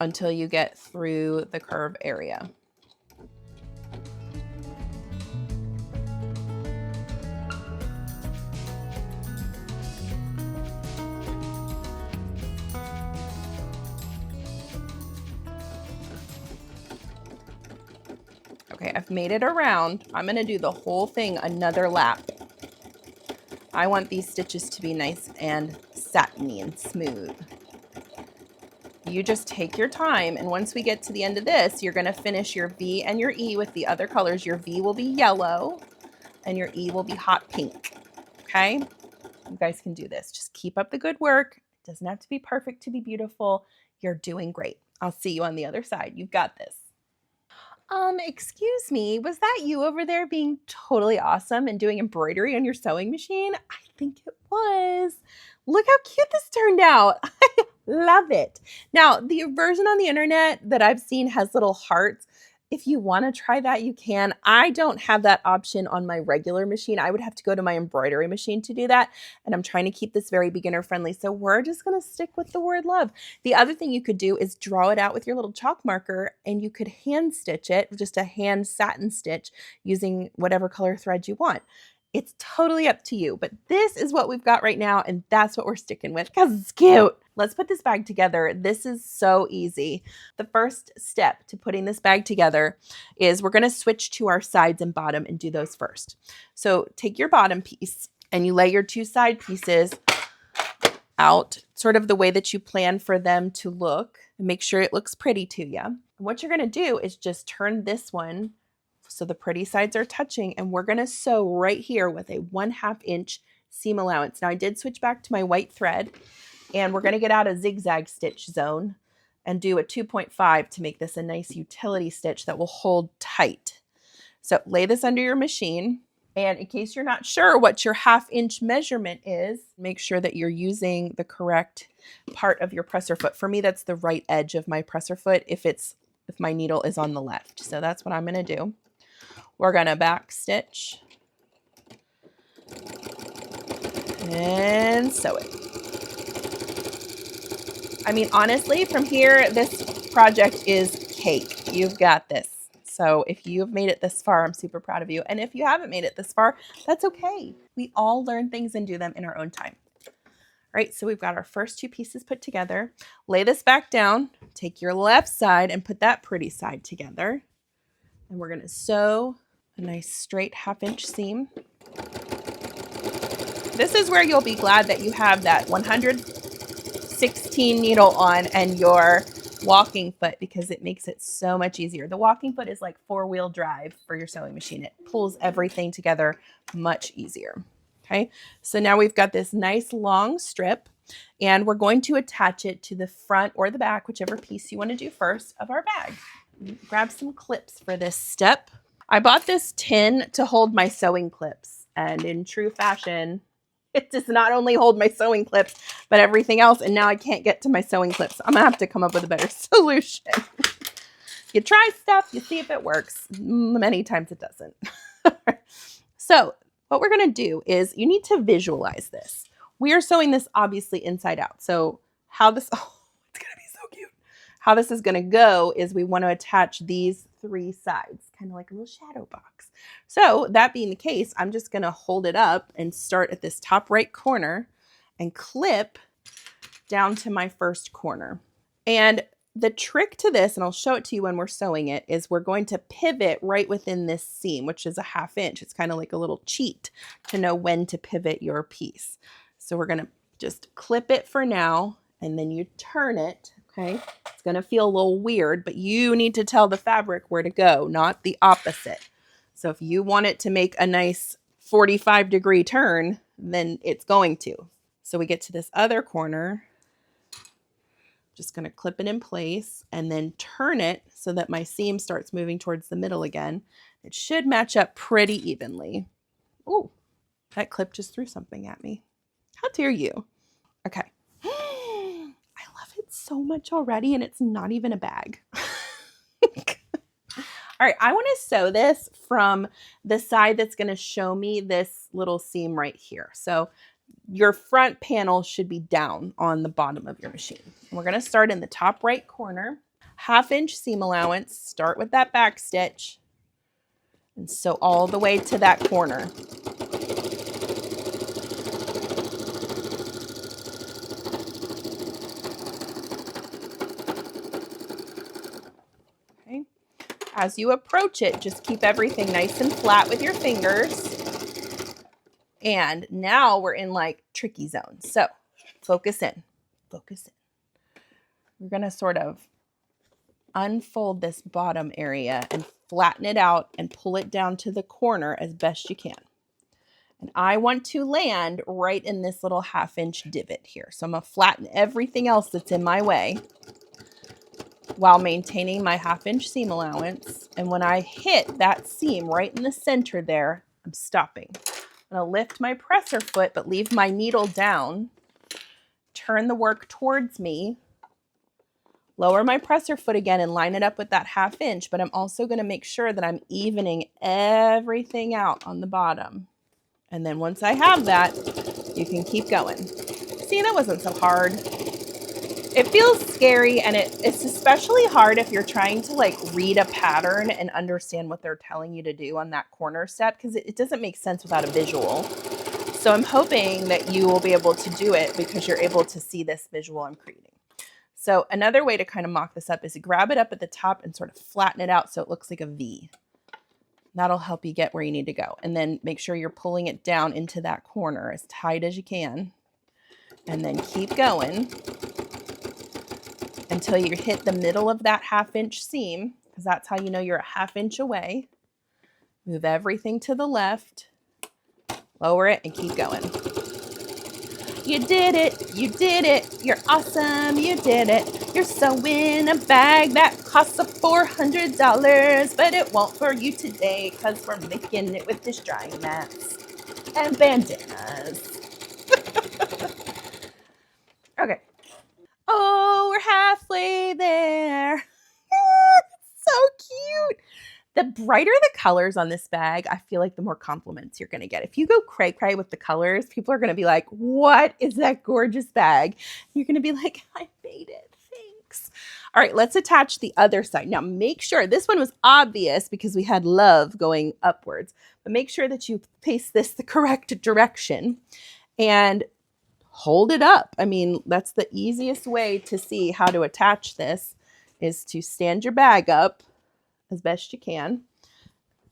until you get through the curve area. Okay, I've made it around. I'm gonna do the whole thing another lap. I want these stitches to be nice and satiny and smooth. You just take your time, and once we get to the end of this, you're gonna finish your V and your E with the other colors. Your V will be yellow, and your E will be hot pink, okay? You guys can do this. Just keep up the good work. It doesn't have to be perfect to be beautiful. You're doing great. I'll see you on the other side. You've got this. Excuse me, was that you over there being totally awesome and doing embroidery on your sewing machine? I think it was. Look how cute this turned out. I love it. Now, the version on the internet that I've seen has little hearts. If you want to try that, you can. I don't have that option on my regular machine. I would have to go to my embroidery machine to do that. And I'm trying to keep this very beginner friendly. So we're just going to stick with the word love. The other thing you could do is draw it out with your little chalk marker, and you could hand stitch it, just a hand satin stitch using whatever color thread you want. It's totally up to you, but this is what we've got right now, and that's what we're sticking with because it's cute. Let's put this bag together. This is so easy. The first step to putting this bag together is we're going to switch to our sides and bottom and do those first. So take your bottom piece and you lay your two side pieces out sort of the way that you plan for them to look and make sure it looks pretty to you. And what you're going to do is just turn this one so the pretty sides are touching, and we're going to sew right here with a 1/2 inch seam allowance. Now I did switch back to my white thread, and we're going to get out a zigzag stitch zone and do a 2.5 to make this a nice utility stitch that will hold tight. So lay this under your machine, and in case you're not sure what your 1/2 inch measurement is, make sure that you're using the correct part of your presser foot. For me, that's the right edge of my presser foot if my needle is on the left. So that's what I'm going to do. We're going to back stitch and sew it. I mean, honestly, from here, this project is cake. You've got this. So if you've made it this far, I'm super proud of you. And if you haven't made it this far, that's okay. We all learn things and do them in our own time. All right, so we've got our first two pieces put together. Lay this back down. Take your left side and put that pretty side together. And we're going to sew a nice straight 1/2 inch seam. This is where you'll be glad that you have that 116 needle on and your walking foot, because it makes it so much easier. The walking foot is like 4-wheel drive for your sewing machine. It pulls everything together much easier. Okay, so now we've got this nice long strip, and we're going to attach it to the front or the back, whichever piece you want to do first, of our bag. Grab some clips for this step. I bought this tin to hold my sewing clips, and in true fashion, it does not only hold my sewing clips, but everything else. And now I can't get to my sewing clips. I'm gonna have to come up with a better solution. You try stuff, you see if it works. Many times it doesn't. So what we're gonna do is, you need to visualize this. We are sewing this obviously inside out. So how this, oh, it's gonna be so cute. How this is gonna go is, we want to attach these 3 sides, kind of like a little shadow box. So that being the case, I'm just going to hold it up and start at this top right corner and clip down to my first corner. And the trick to this, and I'll show it to you when we're sewing it, is we're going to pivot right within this seam, which is a 1/2 inch. It's kind of like a little cheat to know when to pivot your piece. So we're going to just clip it for now, and then you turn it. Okay, it's going to feel a little weird, but you need to tell the fabric where to go, not the opposite. So if you want it to make a nice 45-degree turn, then it's going to. So we get to this other corner, just going to clip it in place and then turn it so that my seam starts moving towards the middle again. It should match up pretty evenly. Oh, that clip just threw something at me. How dare you? Okay. So much already, and it's not even a bag. All right, I want to sew this from the side that's going to show me this little seam right here. So your front panel should be down on the bottom of your machine. And we're going to start in the top right corner, 1/2 inch seam allowance, start with that back stitch, and sew all the way to that corner. As you approach it, just keep everything nice and flat with your fingers. And now we're in like tricky zone. So focus in, focus in. We're going to sort of unfold this bottom area and flatten it out and pull it down to the corner as best you can. And I want to land right in this little 1/2 inch divot here. So I'm going to flatten everything else that's in my way while maintaining my 1/2 inch seam allowance. And when I hit that seam right in the center there, I'm stopping. I'm going to lift my presser foot, but leave my needle down, turn the work towards me, lower my presser foot again and line it up with that 1/2 inch, but I'm also going to make sure that I'm evening everything out on the bottom. And then once I have that, you can keep going. See, that wasn't so hard. It feels scary, and it's especially hard if you're trying to like read a pattern and understand what they're telling you to do on that corner step, because it doesn't make sense without a visual. So I'm hoping that you will be able to do it because you're able to see this visual I'm creating. So another way to kind of mock this up is to grab it up at the top and sort of flatten it out so it looks like a V. That'll help you get where you need to go. And then make sure you're pulling it down into that corner as tight as you can. And then keep going until you hit the middle of that 1/2 inch seam, because that's how you know you're a 1/2 inch away. Move everything to the left, lower it, and keep going. You did it, you're awesome, you did it. You're sewing a bag that costs $400, but it won't for you today, because we're making it with dish drying mats and bandanas. Okay. Oh, we're halfway there. So cute. The brighter the colors on this bag, I feel like the more compliments you're going to get. If you go cray-cray with the colors, people are going to be like, what is that gorgeous bag? You're going to be like, I made it. Thanks. All right, let's attach the other side. Now, make sure, this one was obvious because we had love going upwards, but make sure that you face this the correct direction and hold it up. I mean, that's the easiest way to see how to attach this, is to stand your bag up as best you can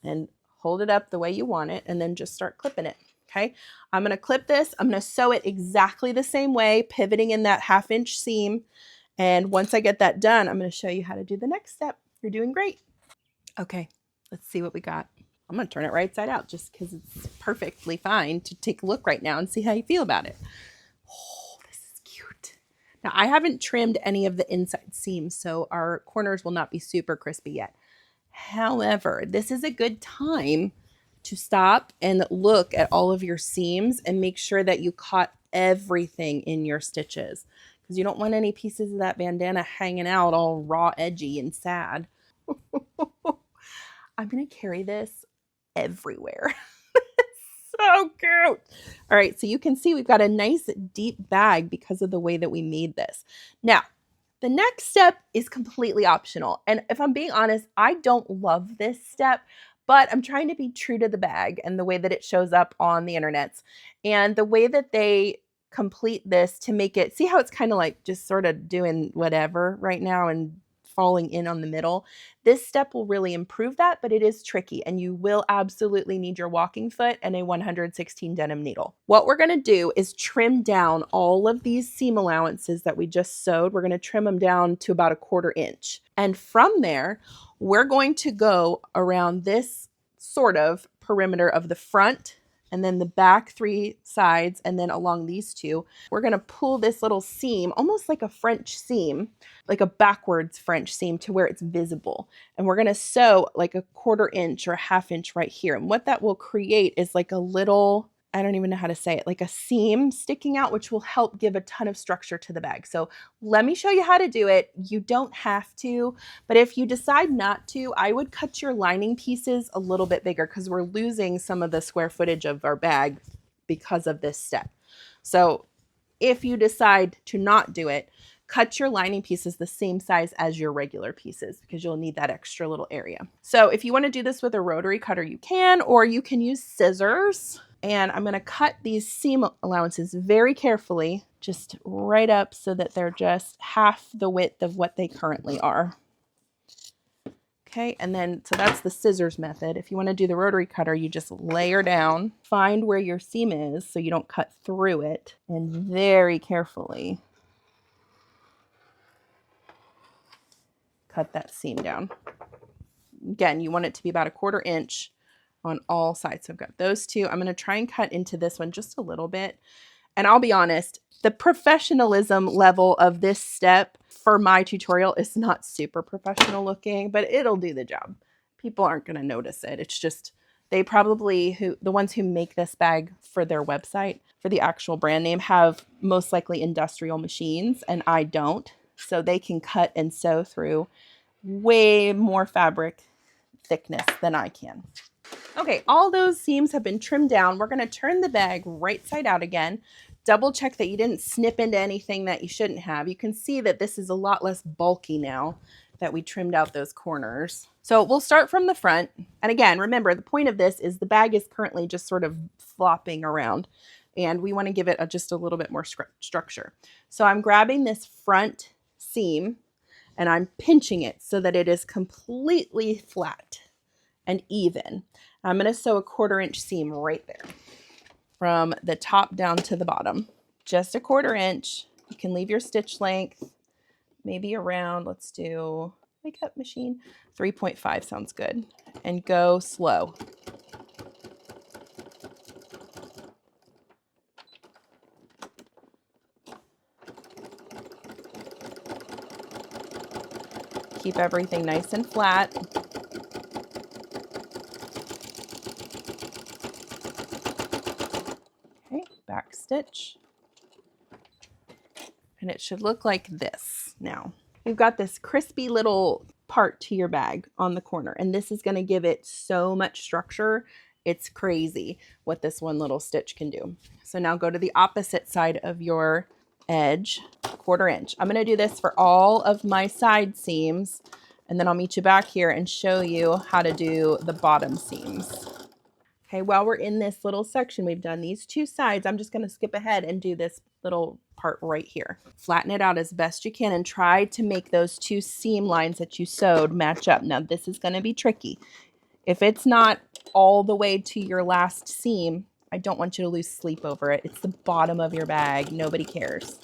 and hold it up the way you want it, and then just start clipping it. Okay, I'm going to clip this. I'm going to sew it exactly the same way, pivoting in that 1/2 inch seam. And once I get that done, I'm going to show you how to do the next step. You're doing great. Okay, let's see what we got. I'm going to turn it right side out just because it's perfectly fine to take a look right now and see how you feel about it. Oh, this is cute. Now, I haven't trimmed any of the inside seams, so our corners will not be super crispy yet. However, this is a good time to stop and look at all of your seams and make sure that you caught everything in your stitches, because you don't want any pieces of that bandana hanging out all raw, edgy, and sad. I'm going to carry this everywhere. So cute. All right, so you can see we've got a nice deep bag because of the way that we made this. Now, the next step is completely optional. And if I'm being honest, I don't love this step, but I'm trying to be true to the bag and the way that it shows up on the internets and the way that they complete this to make it, see how it's kind of like just sort of doing whatever right now and falling in on the middle. This step will really improve that, but it is tricky and you will absolutely need your walking foot and a 116 denim needle. What we're going to do is trim down all of these seam allowances that we just sewed. We're going to trim them down to about 1/4 inch. And from there, we're going to go around this sort of perimeter of the front and then the back 3 sides, and then along these 2, we're going to pull this little seam, almost like a French seam, like a backwards French seam, to where it's visible. And we're going to sew like 1/4 inch or 1/2 inch right here. And what that will create is like a little, I don't even know how to say it, like a seam sticking out, which will help give a ton of structure to the bag. So let me show you how to do it. You don't have to, but if you decide not to, I would cut your lining pieces a little bit bigger because we're losing some of the square footage of our bag because of this step. So if you decide to not do it, cut your lining pieces the same size as your regular pieces because you'll need that extra little area. So if you want to do this with a rotary cutter, you can, or you can use scissors. And I'm going to cut these seam allowances very carefully, just right up so that they're just half the width of what they currently are. Okay, and then, so that's the scissors method. If you want to do the rotary cutter, you just layer down, find where your seam is so you don't cut through it, and very carefully cut that seam down. Again, you want it to be about 1/4 inch on all sides. So I've got those 2. I'm going to try and cut into this one just a little bit. And I'll be honest, the professionalism level of this step for my tutorial is not super professional looking, but it'll do the job. People aren't going to notice it. It's just, they probably, the ones who make this bag for their website, for the actual brand name, have most likely industrial machines, and I don't. So they can cut and sew through way more fabric thickness than I can. Okay, all those seams have been trimmed down. We're going to turn the bag right side out again. Double check that you didn't snip into anything that you shouldn't have. You can see that this is a lot less bulky now that we trimmed out those corners. So we'll start from the front. And again, remember, the point of this is the bag is currently just sort of flopping around, and we want to give it just a little bit more structure. So I'm grabbing this front seam and I'm pinching it so that it is completely flat and even. I'm going to sew a 1/4 inch seam right there from the top down to the bottom. Just a 1/4 inch. You can leave your stitch length maybe around, let's do makeup machine, 3.5 sounds good. And go slow. Keep everything nice and flat. Okay, back stitch. And it should look like this now. You've got this crispy little part to your bag on the corner, and this is going to give it so much structure. It's crazy what this one little stitch can do. So now go to the opposite side of your edge, 1/4 inch. I'm going to do this for all of my side seams, and then I'll meet you back here and show you how to do the bottom seams. Okay, while we're in this little section, we've done these 2 sides. I'm just going to skip ahead and do this little part right here. Flatten it out as best you can and try to make those 2 seam lines that you sewed match up. Now, this is going to be tricky. If it's not all the way to your last seam, I don't want you to lose sleep over it. It's the bottom of your bag. Nobody cares.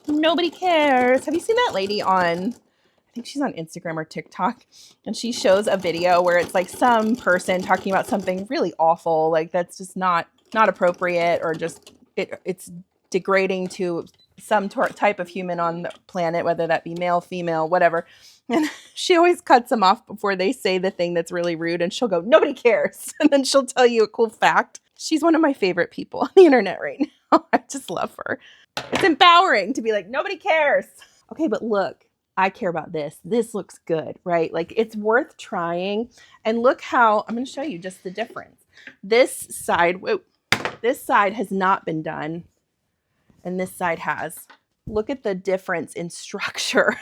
Nobody cares. Have you seen that lady on, I think she's on Instagram or TikTok, and she shows a video where it's like some person talking about something really awful, like that's just not appropriate, or just it's degrading to some type of human on the planet, whether that be male, female, whatever. And she always cuts them off before they say the thing that's really rude, and she'll go, nobody cares. And then she'll tell you a cool fact. She's one of my favorite people on the internet right now. I just love her. It's empowering to be like, nobody cares. Okay, but look, I care about this. This looks good, right? Like, it's worth trying. And look how, I'm going to show you just the difference. This side has not been done, and this side has. Look at the difference in structure.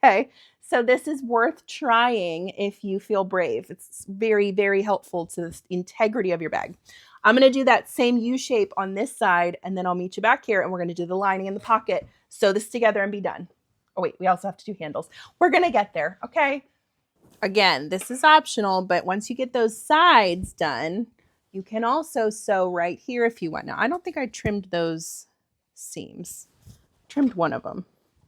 Okay, so this is worth trying if you feel brave. It's very, very helpful to the integrity of your bag. I'm going to do that same U shape on this side, and then I'll meet you back here, and we're going to do the lining in the pocket, sew this together, and be done. Oh, wait, we also have to do handles. We're going to get there, okay? Again, this is optional, but once you get those sides done, you can also sew right here if you want. Now, I don't think I trimmed those seams. Trimmed one of them.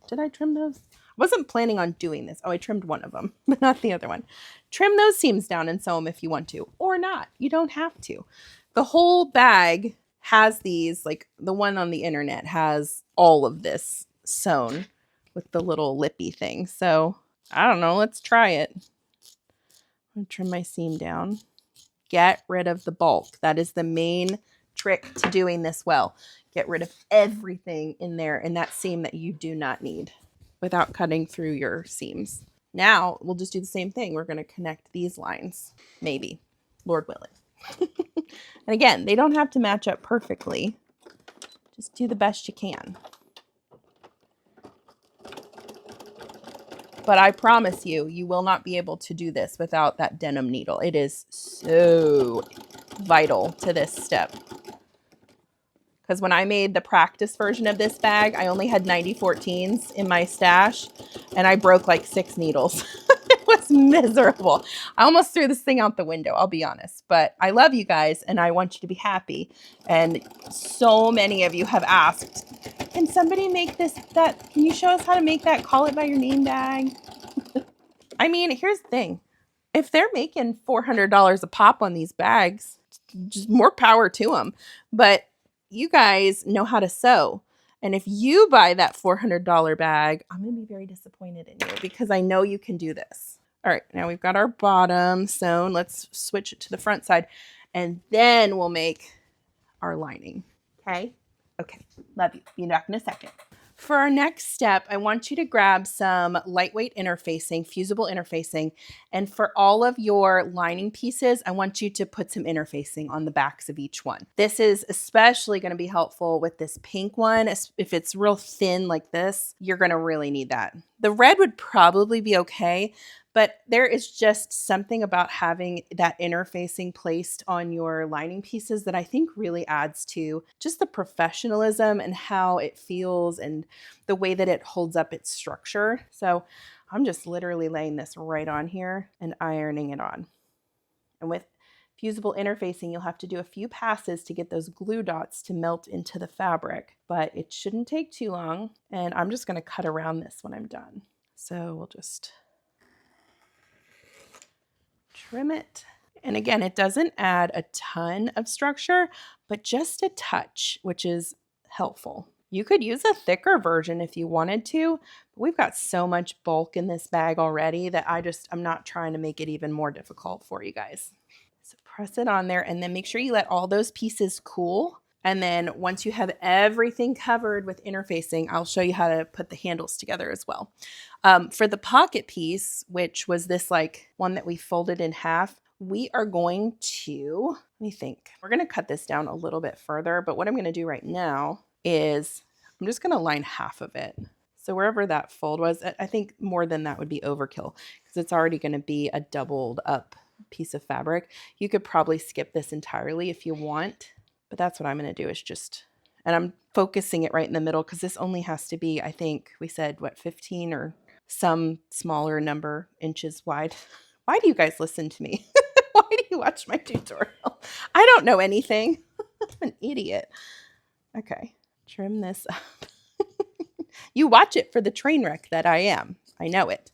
Did I trim those? I wasn't planning on doing this. Oh, I trimmed one of them, but not the other one. Trim those seams down and sew them if you want to, or not. You don't have to. The whole bag has these, like the one on the internet has all of this sewn with the little lippy thing. So I don't know. Let's try it. I'm going to trim my seam down. Get rid of the bulk. That is the main trick to doing this well. Get rid of everything in there in that seam that you do not need without cutting through your seams. Now we'll just do the same thing. We're going to connect these lines. Maybe. Lord willing. And again, they don't have to match up perfectly. Just do the best you can. But I promise you, you will not be able to do this without that denim needle. It is so vital to this step. Because when I made the practice version of this bag, I only had 9014s in my stash, and I broke like 6 needles. It was miserable. I almost threw this thing out the window, I'll be honest. But I love you guys, and I want you to be happy. And so many of you have asked, can somebody make can you show us how to make that call it by your name bag? I mean, here's the thing. If they're making $400 a pop on these bags, just more power to them. But you guys know how to sew. And if you buy that $400 bag, I'm going to be very disappointed in you because I know you can do this. All right, now we've got our bottom sewn. Let's switch it to the front side, and then we'll make our lining. Okay? Okay, love you. Be back in a second. For our next step, I want you to grab some lightweight interfacing, fusible interfacing, and for all of your lining pieces, I want you to put some interfacing on the backs of each one. This is especially going to be helpful with this pink one. If it's real thin like this, you're going to really need that. The red would probably be okay, but there is just something about having that interfacing placed on your lining pieces that I think really adds to just the professionalism and how it feels and the way that it holds up its structure. So I'm just literally laying this right on here and ironing it on. And with fusible interfacing, you'll have to do a few passes to get those glue dots to melt into the fabric, but it shouldn't take too long. And I'm just going to cut around this when I'm done. So we'll just trim it. And again, it doesn't add a ton of structure, but just a touch, which is helpful. You could use a thicker version if you wanted to, but we've got so much bulk in this bag already that I'm not trying to make it even more difficult for you guys. So press it on there and then make sure you let all those pieces cool. And then once you have everything covered with interfacing, I'll show you how to put the handles together as well. For the pocket piece, which was this like one that we folded in half, we are going to, let me think, we're going to cut this down a little bit further, but what I'm going to do right now is I'm just going to line half of it. So wherever that fold was, I think more than that would be overkill because it's already going to be a doubled up piece of fabric. You could probably skip this entirely if you want. But that's what I'm going to do is just, and I'm focusing it right in the middle because this only has to be, I think we said, 15 or some smaller number inches wide. Why do you guys listen to me? Why do you watch my tutorial? I don't know anything. I'm an idiot. Okay, trim this up. You watch it for the train wreck that I am. I know it.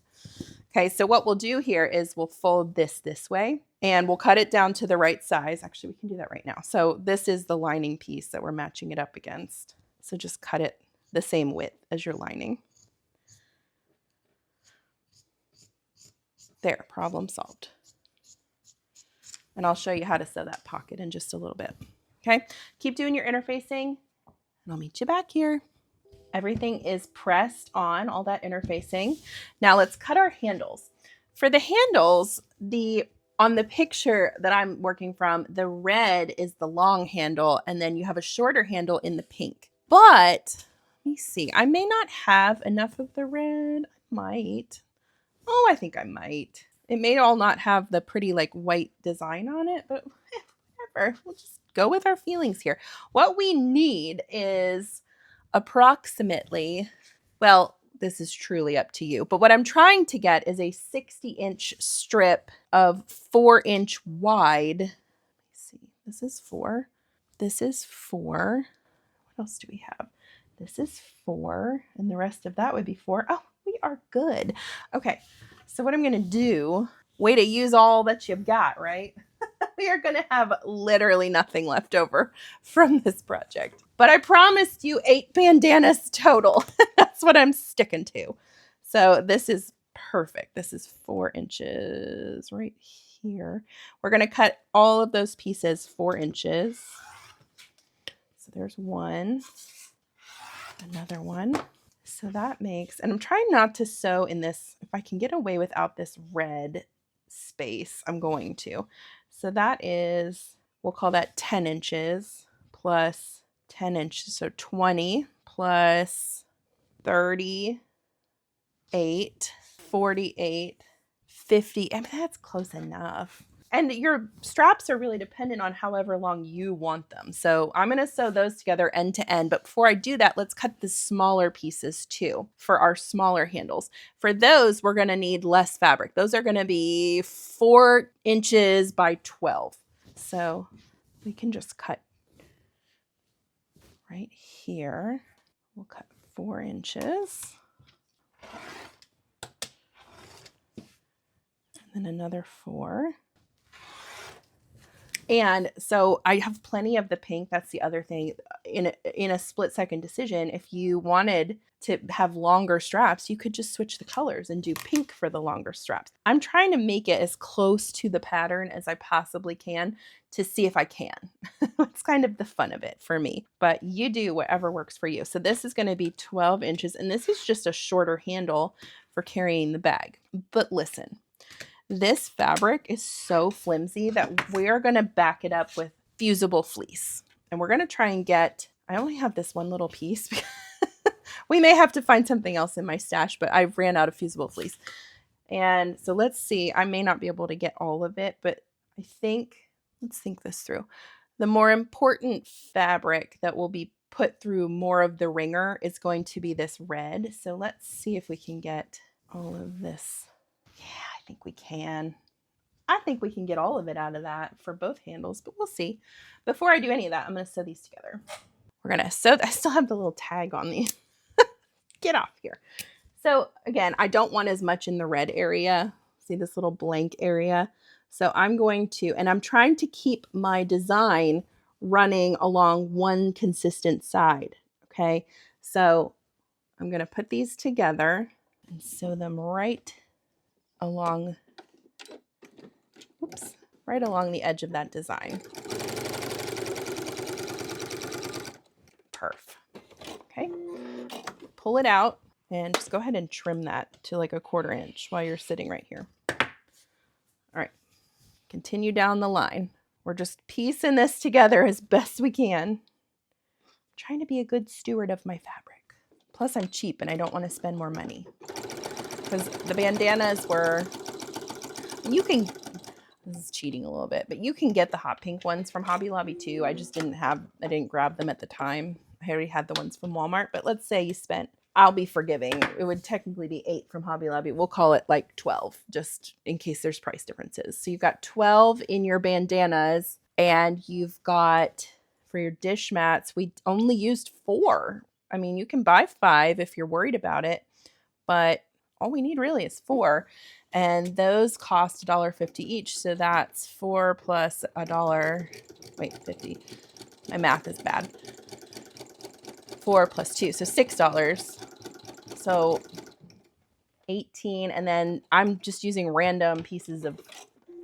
Okay, so what we'll do here is we'll fold this way and we'll cut it down to the right size. Actually, we can do that right now. So this is the lining piece that we're matching it up against. So just cut it the same width as your lining. There, problem solved. And I'll show you how to sew that pocket in just a little bit. Okay, keep doing your interfacing and I'll meet you back here. Everything is pressed on, all that interfacing. Now let's cut our handles. For the handles, on the picture that I'm working from, the red is the long handle, and then you have a shorter handle in the pink. But let me see, I may not have enough of the red. I might. Oh, I think I might. It may all not have the pretty like white design on it, but whatever. We'll just go with our feelings here. What we need is approximately, well, this is truly up to you, but what I'm trying to get is a 60-inch strip of 4-inch wide. Let me see. This is 4. This is 4. What else do we have? This is 4, and the rest of that would be 4. Oh, we are good. Okay, so what I'm going to do, way to use all that you've got, right? We are going to have literally nothing left over from this project. But I promised you 8 bandanas total. That's what I'm sticking to. So this is perfect. This is 4 inches right here. We're going to cut all of those pieces 4 inches. So there's one, another one. So that makes, and I'm trying not to sew in this, if I can get away without this red space, I'm going to. So that is, we'll call that 10 inches plus 10 inches. So 20 plus 38, 48, 50. I mean, that's close enough. And your straps are really dependent on however long you want them. So I'm going to sew those together end to end. But before I do that, let's cut the smaller pieces too for our smaller handles. For those, we're going to need less fabric. Those are going to be 4 inches by 12. So we can just cut right here. We'll cut 4 inches. And then another 4. And so I have plenty of the pink. That's the other thing. In a split-second decision, if you wanted to have longer straps, you could just switch the colors and do pink for the longer straps. I'm trying to make it as close to the pattern as I possibly can to see if I can. It's kind of the fun of it for me. But you do whatever works for you. So this is going to be 12 inches, and this is just a shorter handle for carrying the bag. But listen. This fabric is so flimsy that we're going to back it up with fusible fleece. And we're going to try and get, I only have this one little piece. We may have to find something else in my stash, but I ran out of fusible fleece. And so let's see, I may not be able to get all of it, but I think, let's think this through. The more important fabric that will be put through more of the wringer is going to be this red. So let's see if we can get all of this. Yeah, I think we can. I think we can get all of it out of that for both handles, but we'll see. Before I do any of that, I'm going to sew these together. We're going to sew. I still have the little tag on these. Get off here. So again, I don't want as much in the red area. See this little blank area? So I'm going to, and I'm trying to keep my design running along one consistent side. Okay. So I'm going to put these together and sew them right along, right along the edge of that design. Perf. Okay. Pull it out and just go ahead and trim that to like a 1/4 inch while you're sitting right here. All right. Continue down the line. We're just piecing this together as best we can. I'm trying to be a good steward of my fabric. Plus I'm cheap and I don't want to spend more money. Because the bandanas were, you can, this is cheating a little bit, but you can get the hot pink ones from Hobby Lobby too. I didn't grab them at the time. I already had the ones from Walmart, but let's say you spent, I'll be forgiving. It would technically be 8 from Hobby Lobby. We'll call it like 12, just in case there's price differences. So you've got 12 in your bandanas, and you've got, for your dish mats, we only used 4. I mean, you can buy 5 if you're worried about it, but all we need really is 4. And those cost $1.50 each. So that's 4 plus $1. Wait, 50. My math is bad. 4 plus 2, so $6. So 18, and then I'm just using random pieces of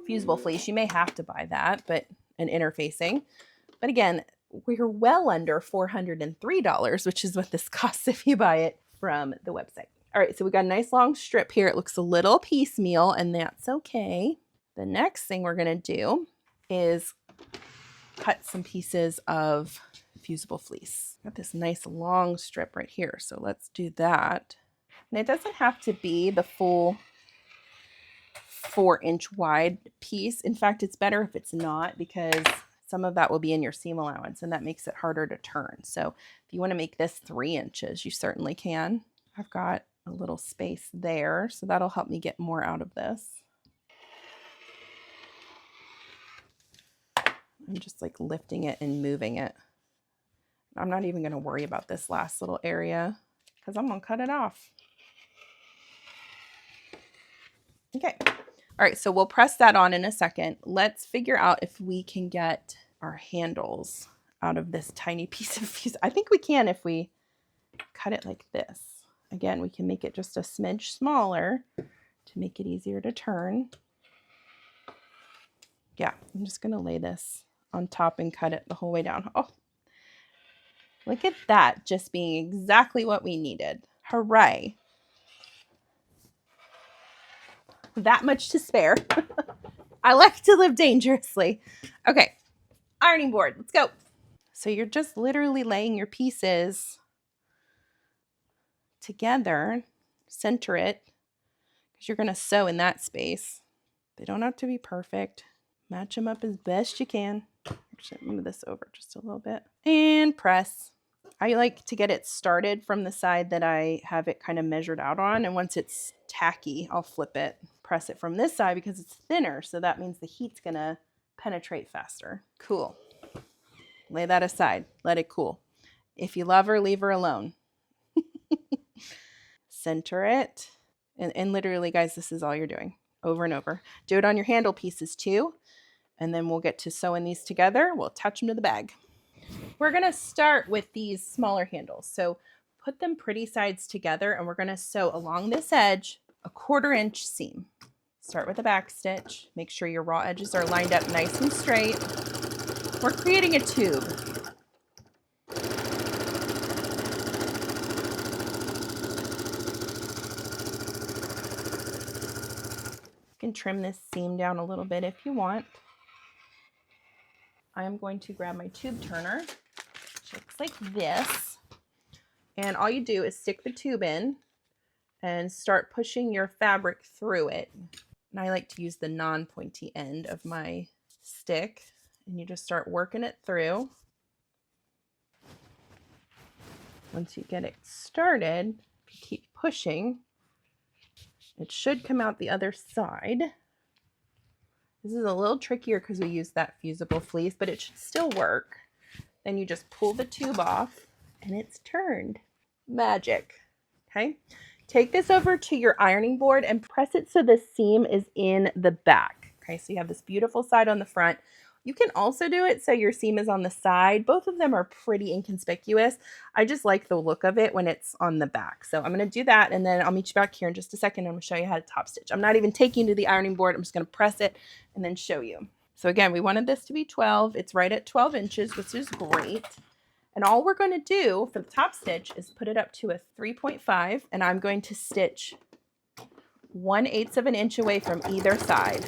fusible fleece. You may have to buy that, but an interfacing. But again, we're well under $403, which is what this costs if you buy it from the website. All right, so we got a nice long strip here. It looks a little piecemeal, and that's okay. The next thing we're gonna do is cut some pieces of fusible fleece. Got this nice long strip right here, so let's do that. And it doesn't have to be the full 4-inch wide piece. In fact, it's better if it's not, because some of that will be in your seam allowance and that makes it harder to turn. So if you want to make this 3 inches, you certainly can. I've got a little space there, so that'll help me get more out of this. I'm just like lifting it and moving it. I'm not even going to worry about this last little area because I'm going to cut it off. Okay. All right, so we'll press that on in a second. Let's figure out if we can get our handles out of this tiny piece of fuse. I think we can if we cut it like this. Again, we can make it just a smidge smaller to make it easier to turn. Yeah, I'm just going to lay this on top and cut it the whole way down. Oh, look at that, just being exactly what we needed. Hooray. That much to spare. I like to live dangerously. Okay, ironing board, let's go. So you're just literally laying your pieces together, center it, because you're going to sew in that space. They don't have to be perfect. Match them up as best you can. Actually, move this over just a little bit. And press. I like to get it started from the side that I have it kind of measured out on. And once it's tacky, I'll flip it, press it from this side because it's thinner. So that means the heat's going to penetrate faster. Cool. Lay that aside. Let it cool. If you love her, leave her alone. Center it. And literally, guys, this is all you're doing over and over. Do it on your handle pieces too. And then we'll get to sewing these together. We'll attach them to the bag. We're going to start with these smaller handles. So put them pretty sides together and we're going to sew along this edge a 1/4 inch seam. Start with a back stitch. Make sure your raw edges are lined up nice and straight. We're creating a tube. You can trim this seam down a little bit if you want. I'm going to grab my tube turner, which looks like this. And all you do is stick the tube in and start pushing your fabric through it. And I like to use the non-pointy end of my stick. And you just start working it through. Once you get it started, if you keep pushing, it should come out the other side. This is a little trickier because we use that fusible fleece, but it should still work. Then you just pull the tube off and it's turned. Magic. Okay. Take this over to your ironing board and press it so the seam is in the back. Okay. So you have this beautiful side on the front. You can also do it so your seam is on the side. Both of them are pretty inconspicuous. I just like the look of it when it's on the back. So I'm going to do that and then I'll meet you back here in just a second. I'm going to show you how to top stitch. I'm not even taking you to the ironing board. I'm just going to press it and then show you. So again, we wanted this to be 12. It's right at 12 inches, which is great. And all we're going to do for the top stitch is put it up to a 3.5 and I'm going to stitch 1/8 of an inch away from either side.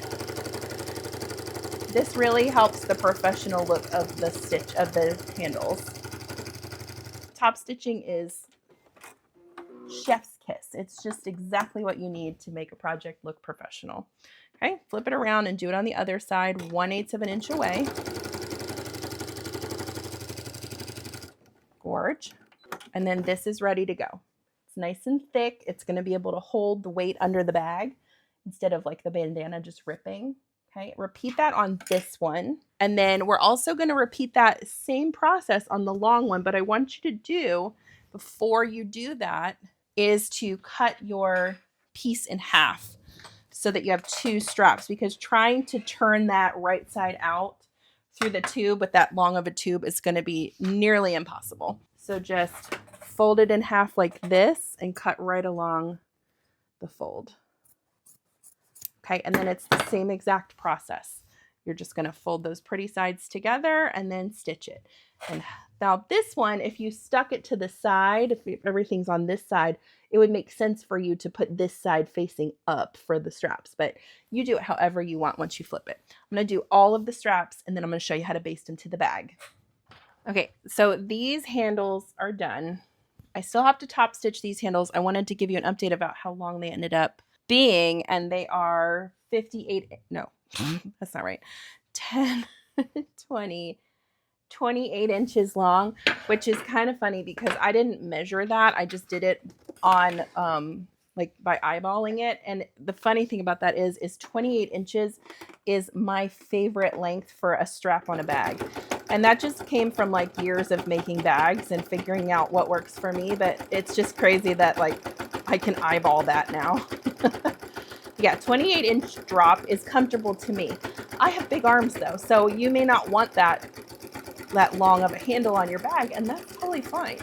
This really helps the professional look of the stitch of the handles. Top stitching is chef's kiss. It's just exactly what you need to make a project look professional. Okay, flip it around and do it on the other side, 1/8 of an inch away. Gorge. And then this is ready to go. It's nice and thick. It's going to be able to hold the weight under the bag instead of like the bandana just ripping. Okay, repeat that on this one. And then we're also going to repeat that same process on the long one. But I want you to do, before you do that, is to cut your piece in half so that you have two straps, because trying to turn that right side out through the tube with that long of a tube is going to be nearly impossible. So just fold it in half like this and cut right along the fold. Okay, and then it's the same exact process. You're just going to fold those pretty sides together and then stitch it. And now this one, if you stuck it to the side, if everything's on this side, it would make sense for you to put this side facing up for the straps, but you do it however you want once you flip it. I'm going to do all of the straps, and then I'm going to show you how to baste them to the bag. Okay, so these handles are done. I still have to top stitch these handles. I wanted to give you an update about how long they ended up being, and they are 58, no, that's not right, 10, 20, 28 inches long, which is kind of funny because I didn't measure that. I just did it on like by eyeballing it. And the funny thing about that is 28 inches is my favorite length for a strap on a bag. And that just came from like years of making bags and figuring out what works for me. But it's just crazy that like I can eyeball that now. Yeah, 28-inch drop is comfortable to me. I have big arms though, so you may not want that long of a handle on your bag, and that's totally fine.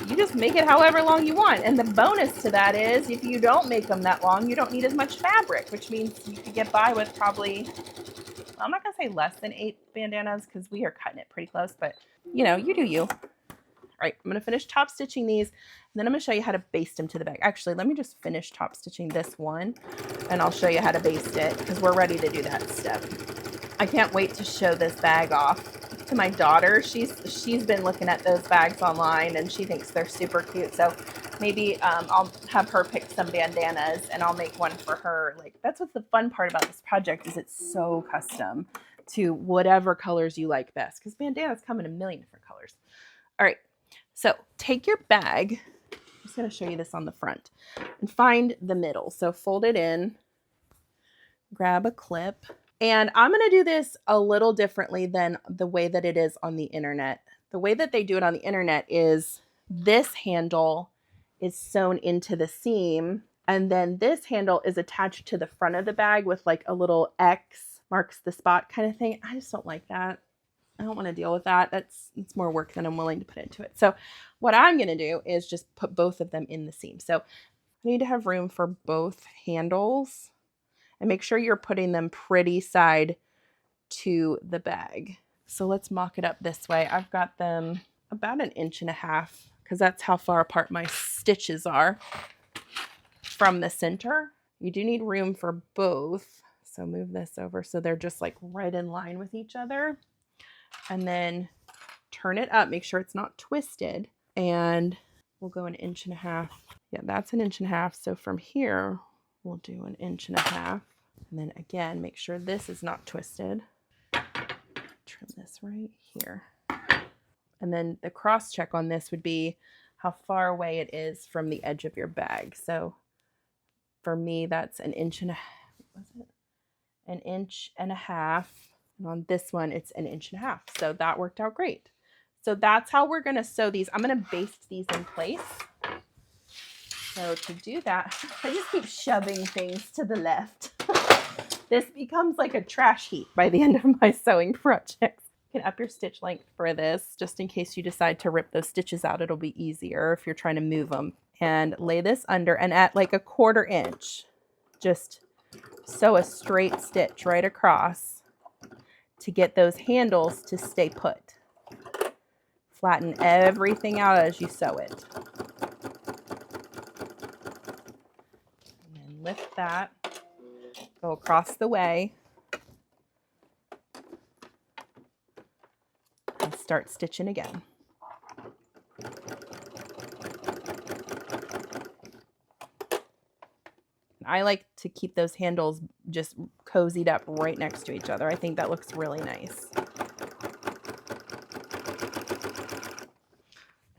You just make it however long you want. And the bonus to that is if you don't make them that long, you don't need as much fabric, which means you could get by with probably, I'm not gonna say less than 8 bandanas because we are cutting it pretty close, but you know, you do you. All right, I'm gonna finish top stitching these, and then I'm gonna show you how to baste them to the bag. Actually, let me just finish top stitching this one, and I'll show you how to baste it because we're ready to do that step. I can't wait to show this bag off to my daughter. She's been looking at those bags online and she thinks they're super cute. So maybe I'll have her pick some bandanas and I'll make one for her. Like, that's what's the fun part about this project, is it's so custom to whatever colors you like best, because bandanas come in a million different colors. All right, so take your bag. I'm just going to show you this on the front and find the middle. So fold it in, grab a clip. And I'm going to do this a little differently than the way that it is on the internet. The way that they do it on the internet is this handle is sewn into the seam, and then this handle is attached to the front of the bag with like a little X marks the spot kind of thing. I just don't like that. I don't want to deal with that. It's more work than I'm willing to put into it. So what I'm going to do is just put both of them in the seam. So I need to have room for both handles. And make sure you're putting them pretty side to the bag. So let's mock it up this way. I've got them about 1.5 inches because that's how far apart my stitches are from the center. You do need room for both. So move this over so they're just like right in line with each other. And then turn it up. Make sure it's not twisted. And we'll go 1.5 inches. Yeah, that's 1.5 inches. So from here, we'll do 1.5 inches. And then again, make sure this is not twisted. Trim this right here. And then the cross check on this would be how far away it is from the edge of your bag. So for me, that's 1.5 inches. What was it? 1.5 inches. And on this one, it's 1.5 inches. So that worked out great. So that's how we're going to sew these. I'm going to baste these in place. So to do that, I just keep shoving things to the left. This becomes like a trash heap by the end of my sewing projects. You can up your stitch length for this, just in case you decide to rip those stitches out. It'll be easier if you're trying to move them. And lay this under, and at like 1/4 inch, just sew a straight stitch right across to get those handles to stay put. Flatten everything out as you sew it. And then lift that. Go across the way and start stitching again. I like to keep those handles just cozied up right next to each other. I think that looks really nice.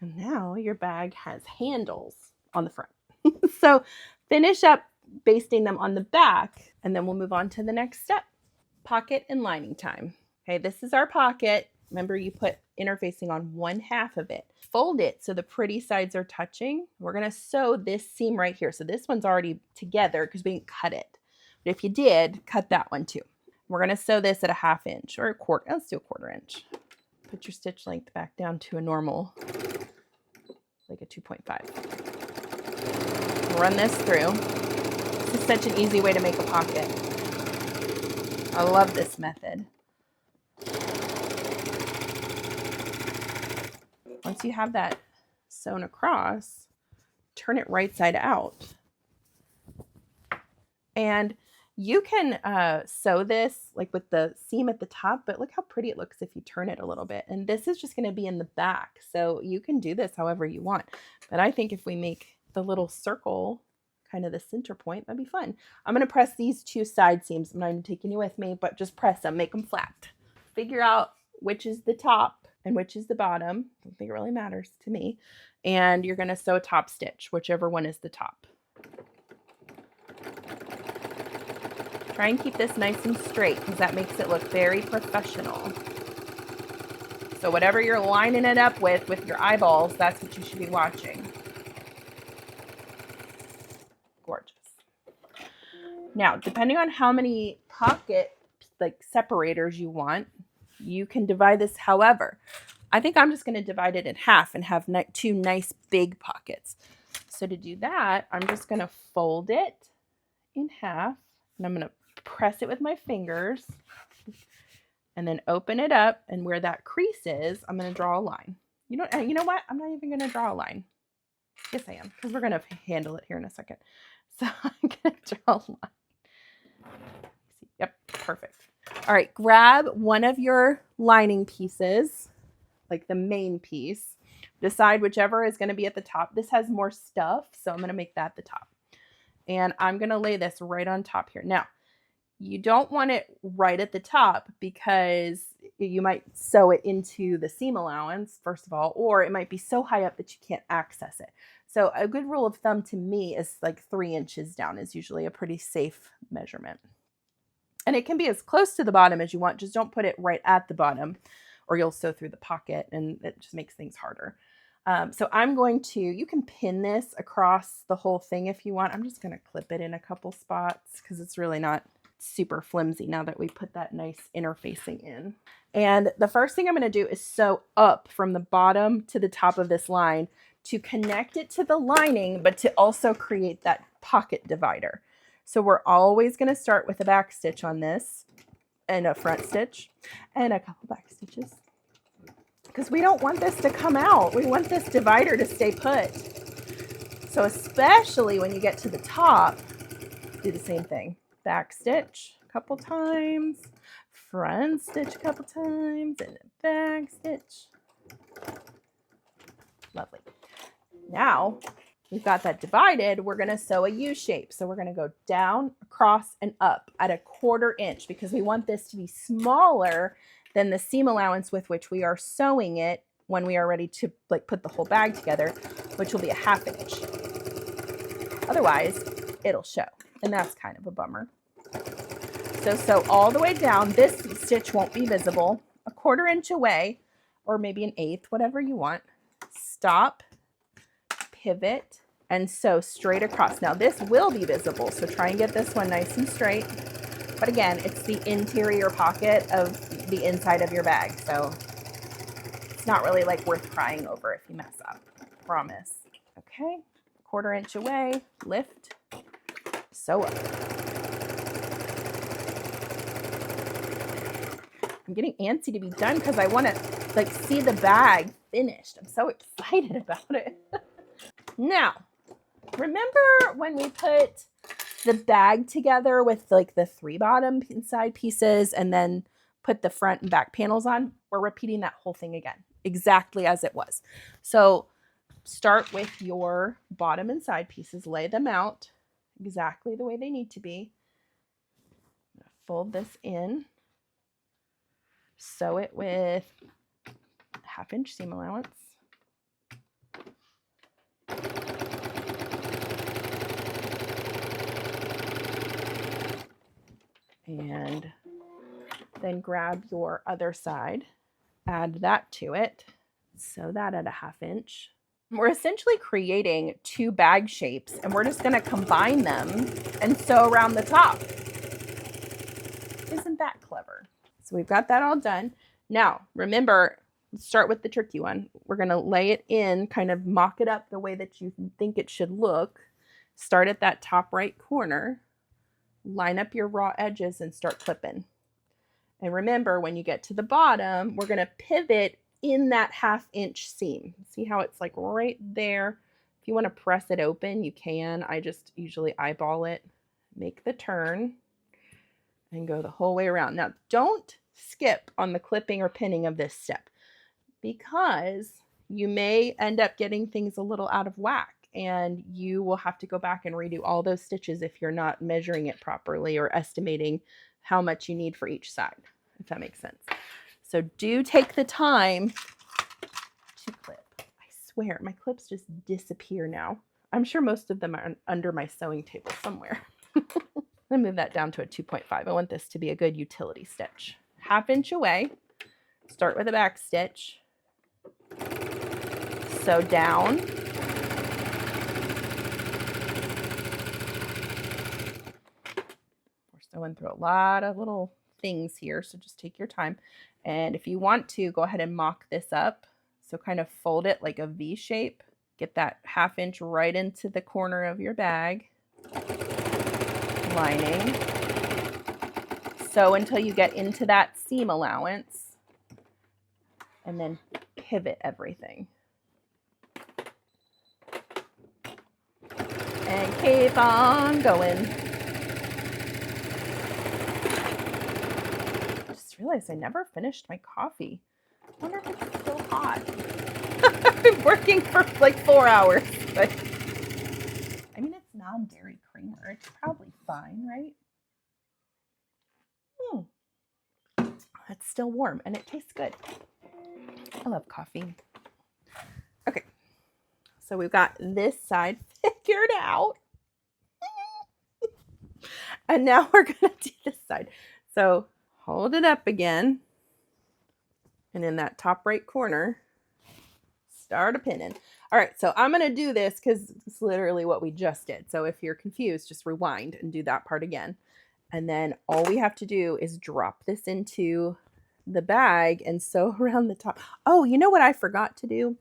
And now your bag has handles on the front. So finish up basting them on the back, and then we'll move on to the next step. Pocket and lining time. Okay, this is our pocket. Remember, you put interfacing on 1/2 of it. Fold it so the pretty sides are touching. We're going to sew this seam right here. So this one's already together because we didn't cut it. But if you did, cut that one too. We're going to sew this at a 1/2 inch or a quarter. Let's do a 1/4 inch. Put your stitch length back down to a normal, like a 2.5. Run this through. This is such an easy way to make a pocket. I love this method. Once you have that sewn across, turn it right side out. And you can sew this like with the seam at the top, but look how pretty it looks if you turn it a little bit. And this is just going to be in the back. So you can do this however you want. But I think if we make the little circle kind of the center point, that'd be fun. I'm going to press these 2 side seams. I'm not even taking you with me, but just press them, make them flat. Figure out which is the top and which is the bottom. I don't think it really matters to me. And you're going to sew a top stitch, whichever one is the top. Try and keep this nice and straight because that makes it look very professional. So whatever you're lining it up with your eyeballs, that's what you should be watching. Gorgeous. Now, depending on how many pocket like separators you want, you can divide this however. I think I'm just going to divide it in half and have 2 nice big pockets. So to do that, I'm just going to fold it in half and I'm going to press it with my fingers and then open it up, and where that crease is, I'm going to draw a line. You know what? I'm not even going to draw a line. Yes, I am, because we're going to handle it here in a second. So I'm going to draw a line. Yep, perfect. All right, grab one of your lining pieces, like the main piece. Decide whichever is going to be at the top. This has more stuff, so I'm going to make that the top. And I'm going to lay this right on top here. Now, you don't want it right at the top because you might sew it into the seam allowance, first of all, or it might be so high up that you can't access it. So a good rule of thumb to me is like 3 inches down is usually a pretty safe measurement. And it can be as close to the bottom as you want. Just don't put it right at the bottom or you'll sew through the pocket and it just makes things harder. So I'm going to, you can pin this across the whole thing if you want. I'm just going to clip it in a couple spots because it's really not super flimsy now that we put that nice interfacing in. And the first thing I'm going to do is sew up from the bottom to the top of this line to connect it to the lining, but to also create that pocket divider. So we're always going to start with a back stitch on this and a front stitch and a couple back stitches because we don't want this to come out. We want this divider to stay put. So especially when you get to the top, do the same thing. Back stitch a couple times, front stitch a couple times, and back stitch. Lovely. Now we've got that divided, we're going to sew a U shape. So we're going to go down, across, and up at a 1/4 inch because we want this to be smaller than the seam allowance with which we are sewing it when we are ready to like put the whole bag together, which will be a 1/2 inch. Otherwise, it'll show, and that's kind of a bummer. So sew all the way down. This stitch won't be visible. A 1/4 inch away, or maybe an 1/8, whatever you want. Stop, pivot, and sew straight across. Now this will be visible, so try and get this one nice and straight. But again, it's the interior pocket of the inside of your bag, so it's not really like worth crying over if you mess up. Promise. Okay, 1/4 inch away, lift, sew up. I'm getting antsy to be done because I want to like see the bag finished. I'm so excited about it. Now, remember when we put the bag together with like the 3 bottom inside pieces and then put the front and back panels on? We're repeating that whole thing again, exactly as it was. So start with your bottom and side pieces, lay them out exactly the way they need to be. Fold this in. Sew it with 1/2 inch seam allowance. And Then grab your other side, add that to it, sew that at a 1/2 inch. We're essentially creating 2 bag shapes, and we're just going to combine them and sew around the top. Isn't that clever? So we've got that all done. Now, remember, let's start with the tricky one. We're going to lay it in, kind of mock it up the way that you think it should look. Start at that top right corner, line up your raw edges and start clipping. And remember, when you get to the bottom, we're going to pivot in that 1/2 inch seam. See how it's like right there? If you want to press it open, you can. I just usually eyeball it. Make the turn and go the whole way around. Now, don't skip on the clipping or pinning of this step, because you may end up getting things a little out of whack, and you will have to go back and redo all those stitches if you're not measuring it properly or estimating how much you need for each side, if that makes sense. So do take the time to clip. I swear, my clips just disappear now. I'm sure most of them are under my sewing table somewhere. I'm gonna move that down to a 2.5. I want this to be a good utility stitch. 1/2 inch away, start with a back stitch, sew down, sewing through a lot of little things here, so just take your time. And if you want to, go ahead and mock this up. So kind of fold it like a V shape. Get that 1/2 inch right into the corner of your bag. Lining. Sew until you get into that seam allowance. And then pivot everything. And keep on going. Realized I never finished my coffee. I wonder if it's still hot. I've been working for like 4 hours, but I mean, it's non-dairy creamer. It's probably fine, right? It's still warm and it tastes good. I love coffee. Okay, so we've got this side figured out. And now we're gonna do this side. So hold it up again, and in that top right corner, start a pinning. All right, so I'm going to do this because it's literally what we just did. So if you're confused, just rewind and do that part again. And then all we have to do is drop this into the bag and sew around the top. Oh, you know what I forgot to do?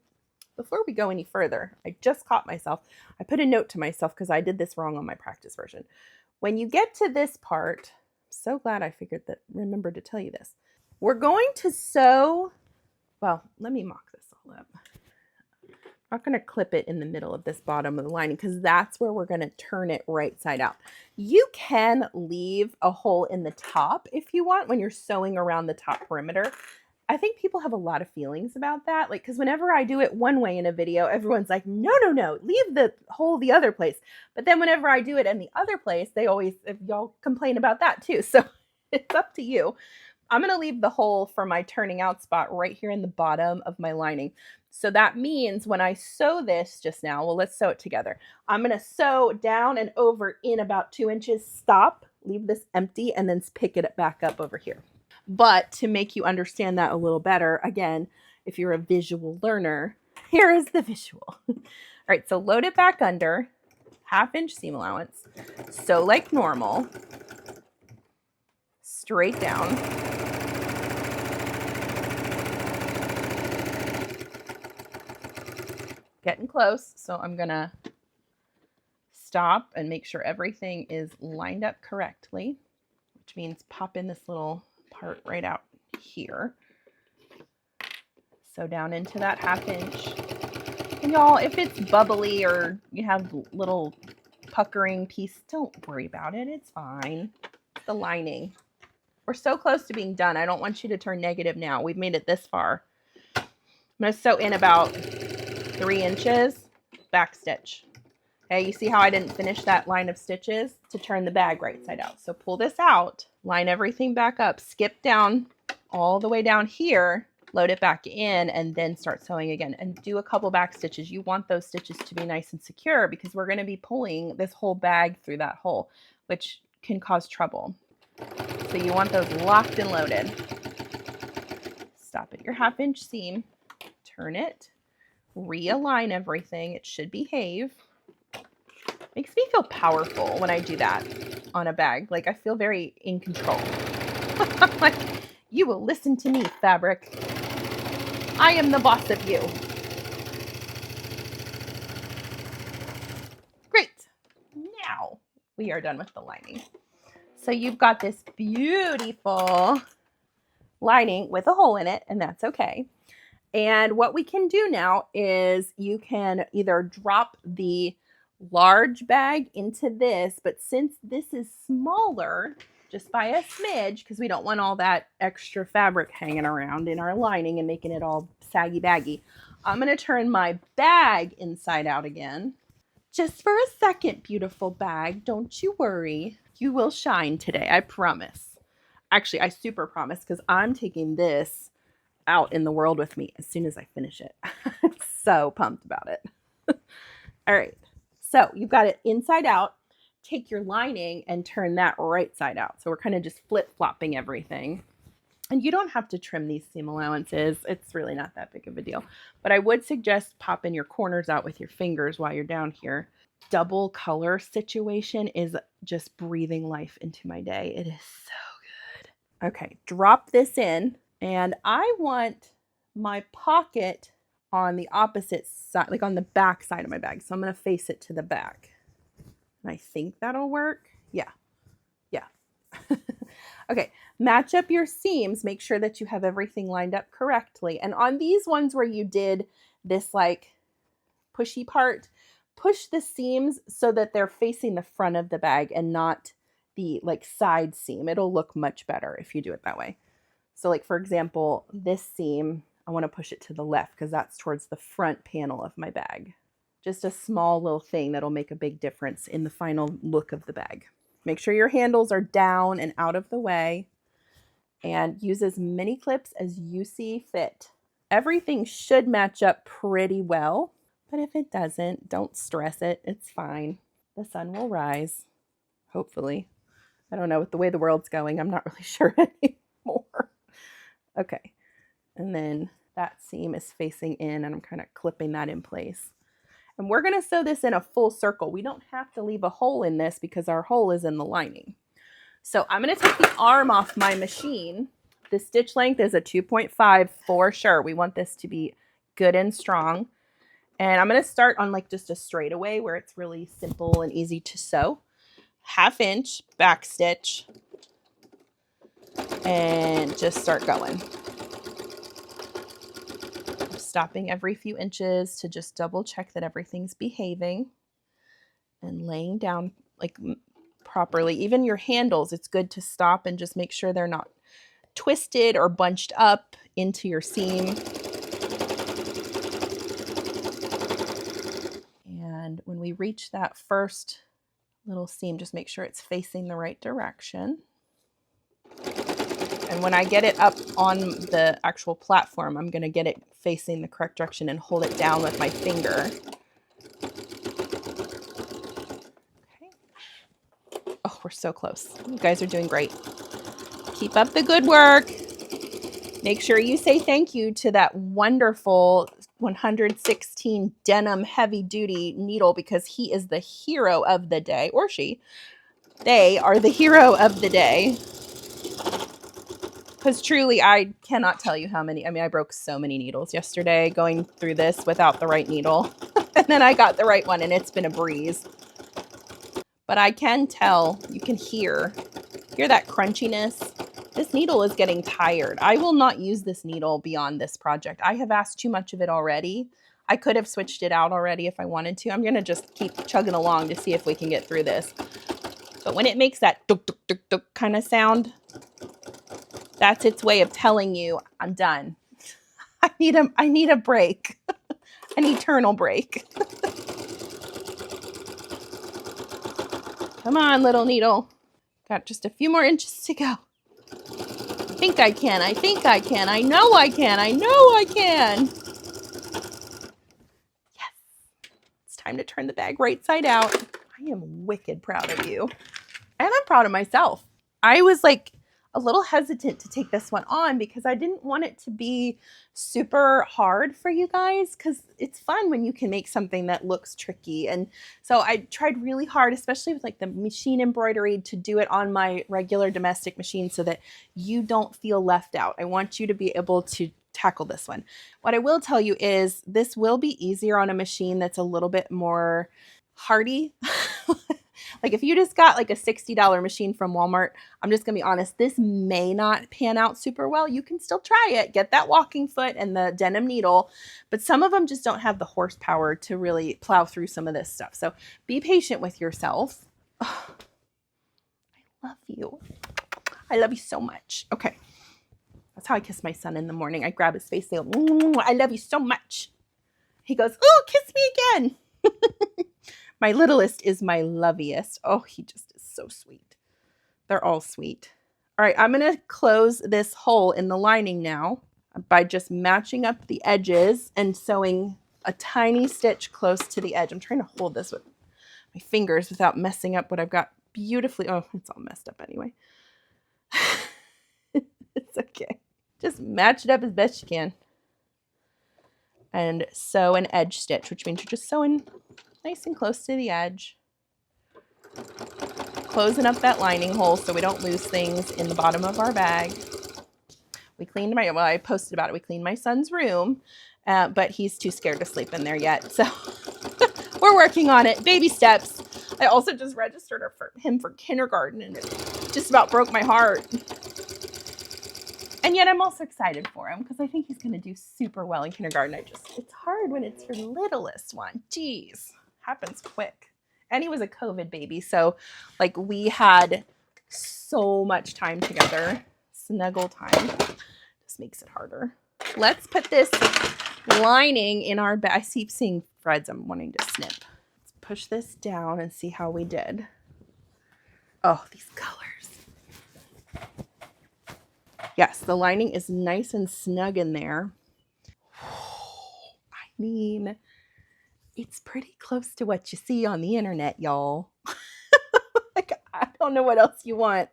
Before we go any further, I just caught myself. I put a note to myself because I did this wrong on my practice version. When you get to this part, so glad I remembered to tell you this. We're going to sew, well, let me mock this all up. I'm not going to clip it in the middle of this bottom of the lining because that's where we're going to turn it right side out. You can leave a hole in the top if you want when you're sewing around the top perimeter. I think people have a lot of feelings about that. Like, because whenever I do it one way in a video, everyone's like, no, leave the hole the other place. But then whenever I do it in the other place, y'all complain about that too. So it's up to you. I'm going to leave the hole for my turning out spot right here in the bottom of my lining. So that means when I sew this just now, well, let's sew it together. I'm going to sew down and over in about 2 inches, stop, leave this empty, and then pick it back up over here. But to make you understand that a little better, again, if you're a visual learner, here is the visual. All right, so load it back under, 1/2 inch seam allowance, sew like normal, straight down. Getting close, so I'm gonna stop and make sure everything is lined up correctly, which means pop in this little part right out here. Sew down into that 1/2 inch. And y'all, if it's bubbly or you have little puckering piece, don't worry about it. It's fine. It's the lining. We're so close to being done. I don't want you to turn negative now. We've made it this far. I'm going to sew in about 3 inches, back stitch. Okay, you see how I didn't finish that line of stitches to turn the bag right side out. So pull this out, line everything back up, skip down all the way down here, load it back in, and then start sewing again. And do a couple back stitches. You want those stitches to be nice and secure because we're going to be pulling this whole bag through that hole, which can cause trouble. So you want those locked and loaded. Stop at your 1/2 inch seam, turn it, realign everything. It should behave. Makes me feel powerful when I do that on a bag. Like I feel very in control. I'm like, you will listen to me, fabric. I am the boss of you. Great. Now we are done with the lining. So you've got this beautiful lining with a hole in it, and that's okay. And what we can do now is you can either drop the large bag into this, but since this is smaller, just by a smidge, because we don't want all that extra fabric hanging around in our lining and making it all saggy baggy, I'm going to turn my bag inside out again. Just for a second, beautiful bag. Don't you worry. You will shine today, I promise. Actually, I super promise, because I'm taking this out in the world with me as soon as I finish it. I'm so pumped about it. All right. So you've got it inside out. Take your lining and turn that right side out. So we're kind of just flip-flopping everything. And you don't have to trim these seam allowances. It's really not that big of a deal. But I would suggest popping your corners out with your fingers while you're down here. Double color situation is just breathing life into my day. It is so good. Okay, drop this in. And I want my pocket on the opposite side, like on the back side of my bag. So I'm going to face it to the back. And I think that'll work. Yeah. Yeah. Okay. Match up your seams. Make sure that you have everything lined up correctly. And on these ones where you did this like pushy part, push the seams so that they're facing the front of the bag and not the like side seam. It'll look much better if you do it that way. So like, for example, this seam, I want to push it to the left because that's towards the front panel of my bag. Just a small little thing that'll make a big difference in the final look of the bag. Make sure your handles are down and out of the way, and use as many clips as you see fit. Everything should match up pretty well, but if it doesn't, don't stress it. It's fine. The sun will rise, hopefully. I don't know, with the way the world's going, I'm not really sure anymore. Okay, and then that seam is facing in, and I'm kind of clipping that in place. And we're going to sew this in a full circle. We don't have to leave a hole in this because our hole is in the lining. So I'm going to take the arm off my machine. The stitch length is a 2.5 for sure. We want this to be good and strong. And I'm going to start on like just a straightaway where it's really simple and easy to sew. 1/2 inch back stitch. And just start going. Stopping every few inches to just double check that everything's behaving and laying down like properly. Even your handles, it's good to stop and just make sure they're not twisted or bunched up into your seam. And when we reach that first little seam, just make sure it's facing the right direction. And when I get it up on the actual platform, I'm going to get it facing the correct direction and hold it down with my finger. Okay. Oh, we're so close. You guys are doing great. Keep up the good work. Make sure you say thank you to that wonderful 116 denim heavy duty needle, because he is the hero of the day, or she. They are the hero of the day. Because truly, I cannot tell you how many. I mean, I broke so many needles yesterday going through this without the right needle. And then I got the right one, and it's been a breeze. But I can tell, you can hear that crunchiness. This needle is getting tired. I will not use this needle beyond this project. I have asked too much of it already. I could have switched it out already if I wanted to. I'm going to just keep chugging along to see if we can get through this. But when it makes that duk, duk, duk, duk kind of sound, that's its way of telling you I'm done. I need a break. An eternal break. Come on, little needle. Got just a few more inches to go. I think I can. I think I can. I know I can. I know I can. Yes. It's time to turn the bag right side out. I am wicked proud of you. And I'm proud of myself. I was like a little hesitant to take this one on because I didn't want it to be super hard for you guys, because it's fun when you can make something that looks tricky. And so I tried really hard, especially with like the machine embroidery, to do it on my regular domestic machine so that you don't feel left out. I want you to be able to tackle this one. What I will tell you is this will be easier on a machine that's a little bit more hardy. Like if you just got like a $60 machine from Walmart, I'm just gonna be honest, this may not pan out super well. You can still try it, get that walking foot and the denim needle, but some of them just don't have the horsepower to really plow through some of this stuff. So be patient with yourself. Oh, I love you. I love you so much. Okay. That's how I kiss my son in the morning. I grab his face, say, I love you so much. He goes, oh, kiss me again. My littlest is my loveliest. Oh, he just is so sweet. They're all sweet. All right, I'm going to close this hole in the lining now by just matching up the edges and sewing a tiny stitch close to the edge. I'm trying to hold this with my fingers without messing up what I've got beautifully. Oh, it's all messed up anyway. It's okay. Just match it up as best you can. And sew an edge stitch, which means you're just sewing nice and close to the edge. Closing up that lining hole so we don't lose things in the bottom of our bag. We cleaned well, I posted about it. We cleaned my son's room, but he's too scared to sleep in there yet. So we're working on it. Baby steps. I also just registered him for kindergarten, and it just about broke my heart. And yet I'm also excited for him because I think he's going to do super well in kindergarten. It's hard when it's your littlest one. Jeez, happens quick. And he was a COVID baby. So like we had so much time together, snuggle time. Just makes it harder. Let's put this lining in our bag. I keep seeing threads I'm wanting to snip. Let's push this down and see how we did. Oh, these colors. Yes, the lining is nice and snug in there. I mean, it's pretty close to what you see on the internet, y'all. Like, I don't know what else you want.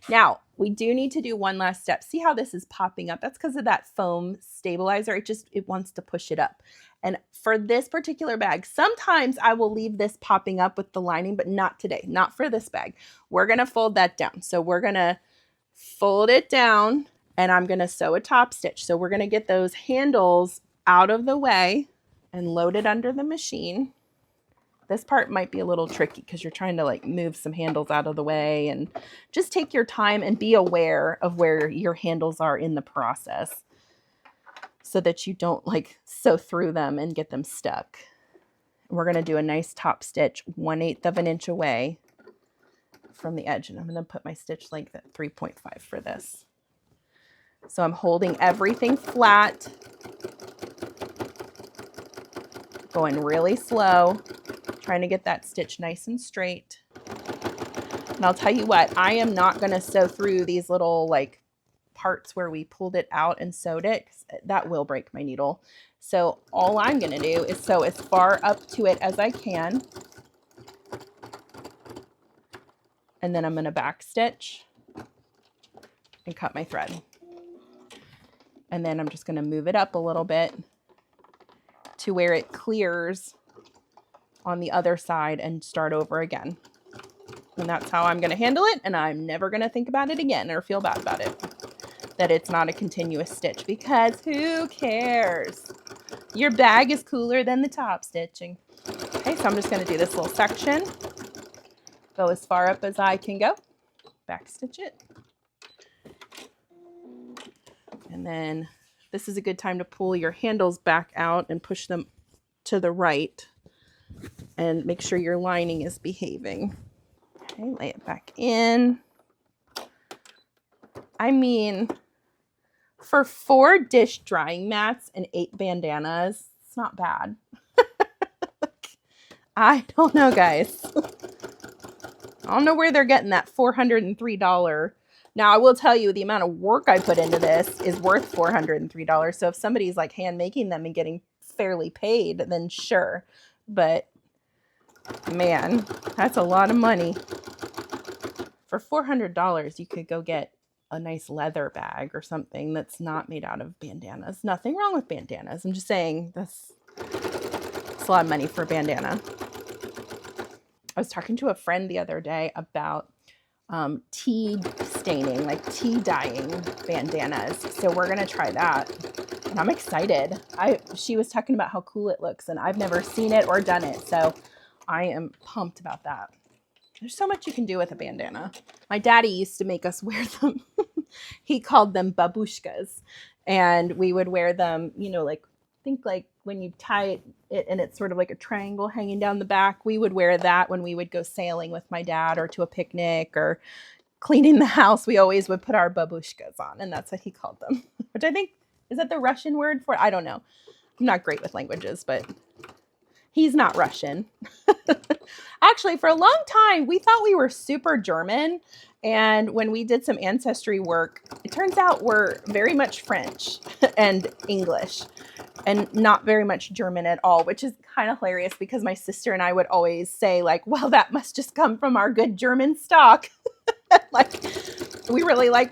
Now, we do need to do one last step. See how this is popping up? That's because of that foam stabilizer. It wants to push it up. And for this particular bag, sometimes I will leave this popping up with the lining, but not today. Not for this bag. We're going to fold that down. So we're going to fold it down, and I'm going to sew a top stitch. So we're going to get those handles out of the way and load it under the machine. This part might be a little tricky because you're trying to like move some handles out of the way, and just take your time and be aware of where your handles are in the process so that you don't like sew through them and get them stuck. We're going to do a nice top stitch 1/8 of an inch away from the edge, and I'm going to put my stitch length at 3.5 for this. So I'm holding everything flat, going really slow, trying to get that stitch nice and straight. And I'll tell you what, I am not going to sew through these little like parts where we pulled it out and sewed it, 'cause that will break my needle. So all I'm going to do is sew as far up to it as I can. And then I'm going to back stitch and cut my thread. And then I'm just going to move it up a little bit to where it clears on the other side and start over again. And that's how I'm going to handle it. And I'm never going to think about it again or feel bad about it, that it's not a continuous stitch, because who cares? Your bag is cooler than the top stitching. Okay, so I'm just going to do this little section. Go as far up as I can go. Back stitch it. And then this is a good time to pull your handles back out and push them to the right. And make sure your lining is behaving. Okay, lay it back in. I mean, for 4 dish drying mats and 8 bandanas, it's not bad. I don't know, guys. I don't know where they're getting that $403. Now, I will tell you the amount of work I put into this is worth $403. So if somebody's like hand making them and getting fairly paid, then sure. But man, that's a lot of money For $400, you could go get a nice leather bag or something that's not made out of bandanas. Nothing wrong with bandanas. I'm just saying that's a lot of money for a bandana. I was talking to a friend the other day about tea staining, like tea dyeing bandanas. So we're going to try that. And I'm excited. She was talking about how cool it looks, and I've never seen it or done it. So I am pumped about that. There's so much you can do with a bandana. My daddy used to make us wear them. He called them babushkas. And we would wear them, you know, like, think like when you tie it and it's sort of like a triangle hanging down the back. We would wear that when we would go sailing with my dad or to a picnic or cleaning the house. We always would put our babushkas on, and that's what he called them, which I think, is that the Russian word for it? I don't know. I'm not great with languages, but he's not Russian. Actually, for a long time, we thought we were super German. And when we did some ancestry work, it turns out we're very much French and English and not very much German at all, which is kind of hilarious because my sister and I would always say, like, well, that must just come from our good German stock. Like, we really like,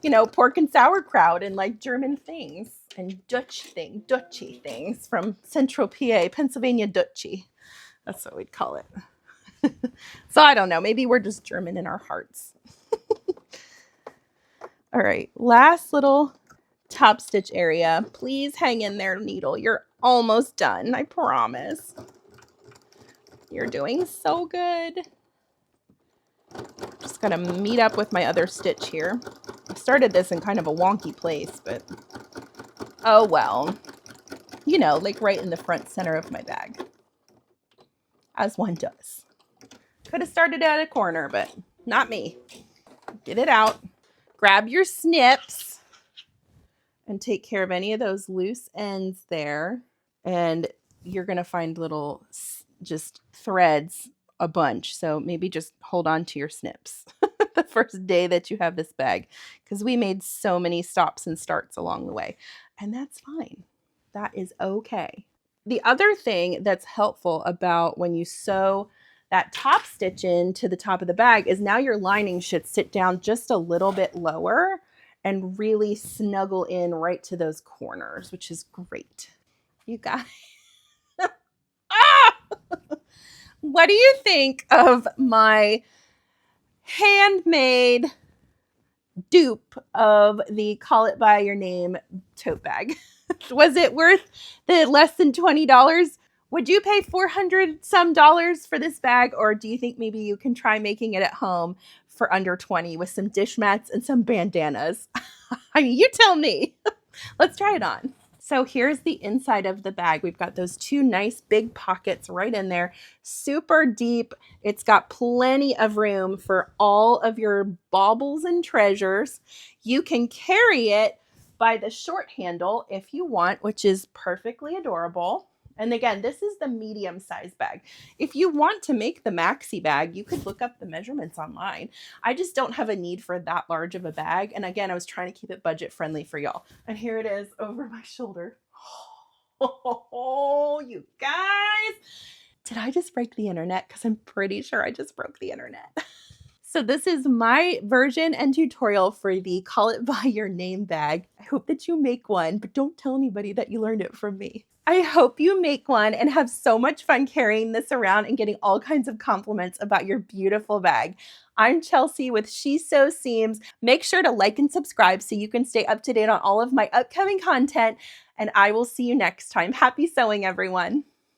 you know, pork and sauerkraut and like German things and Dutchy things from Central PA, Pennsylvania Dutchy. That's what we'd call it. So I don't know. Maybe we're just German in our hearts. All right. Last little top stitch area. Please hang in there, needle. You're almost done. I promise. You're doing so good. Just going to meet up with my other stitch here. I started this in kind of a wonky place, but oh well. You know, like right in the front center of my bag. As one does. Could have started at a corner, but not me. Get it out. Grab your snips and take care of any of those loose ends there. And you're going to find little just threads a bunch. So maybe just hold on to your snips the first day that you have this bag, because we made so many stops and starts along the way. And that's fine. That is okay. The other thing that's helpful about when you sew that top stitch into the top of the bag is now your lining should sit down just a little bit lower and really snuggle in right to those corners, which is great. You guys. Ah! What do you think of my handmade dupe of the Call It By Your Name tote bag? Was it worth the less than $20? Would you pay $400 some for this bag? Or do you think maybe you can try making it at home for under $20 with some dish mats and some bandanas? I mean, you tell me. Let's try it on. So here's the inside of the bag. We've got those two nice big pockets right in there, super deep. It's got plenty of room for all of your baubles and treasures. You can carry it by the short handle if you want, which is perfectly adorable. And again, this is the medium size bag. If you want to make the maxi bag, you could look up the measurements online. I just don't have a need for that large of a bag. And again, I was trying to keep it budget friendly for y'all. And here it is over my shoulder. Oh, you guys. Did I just break the internet? Because I'm pretty sure I just broke the internet. So this is my version and tutorial for the Call It By Your Name bag. I hope that you make one, but don't tell anybody that you learned it from me. I hope you make one and have so much fun carrying this around and getting all kinds of compliments about your beautiful bag. I'm Chelsea with She Sews Seams. Make sure to like and subscribe so you can stay up to date on all of my upcoming content, and I will see you next time. Happy sewing, everyone.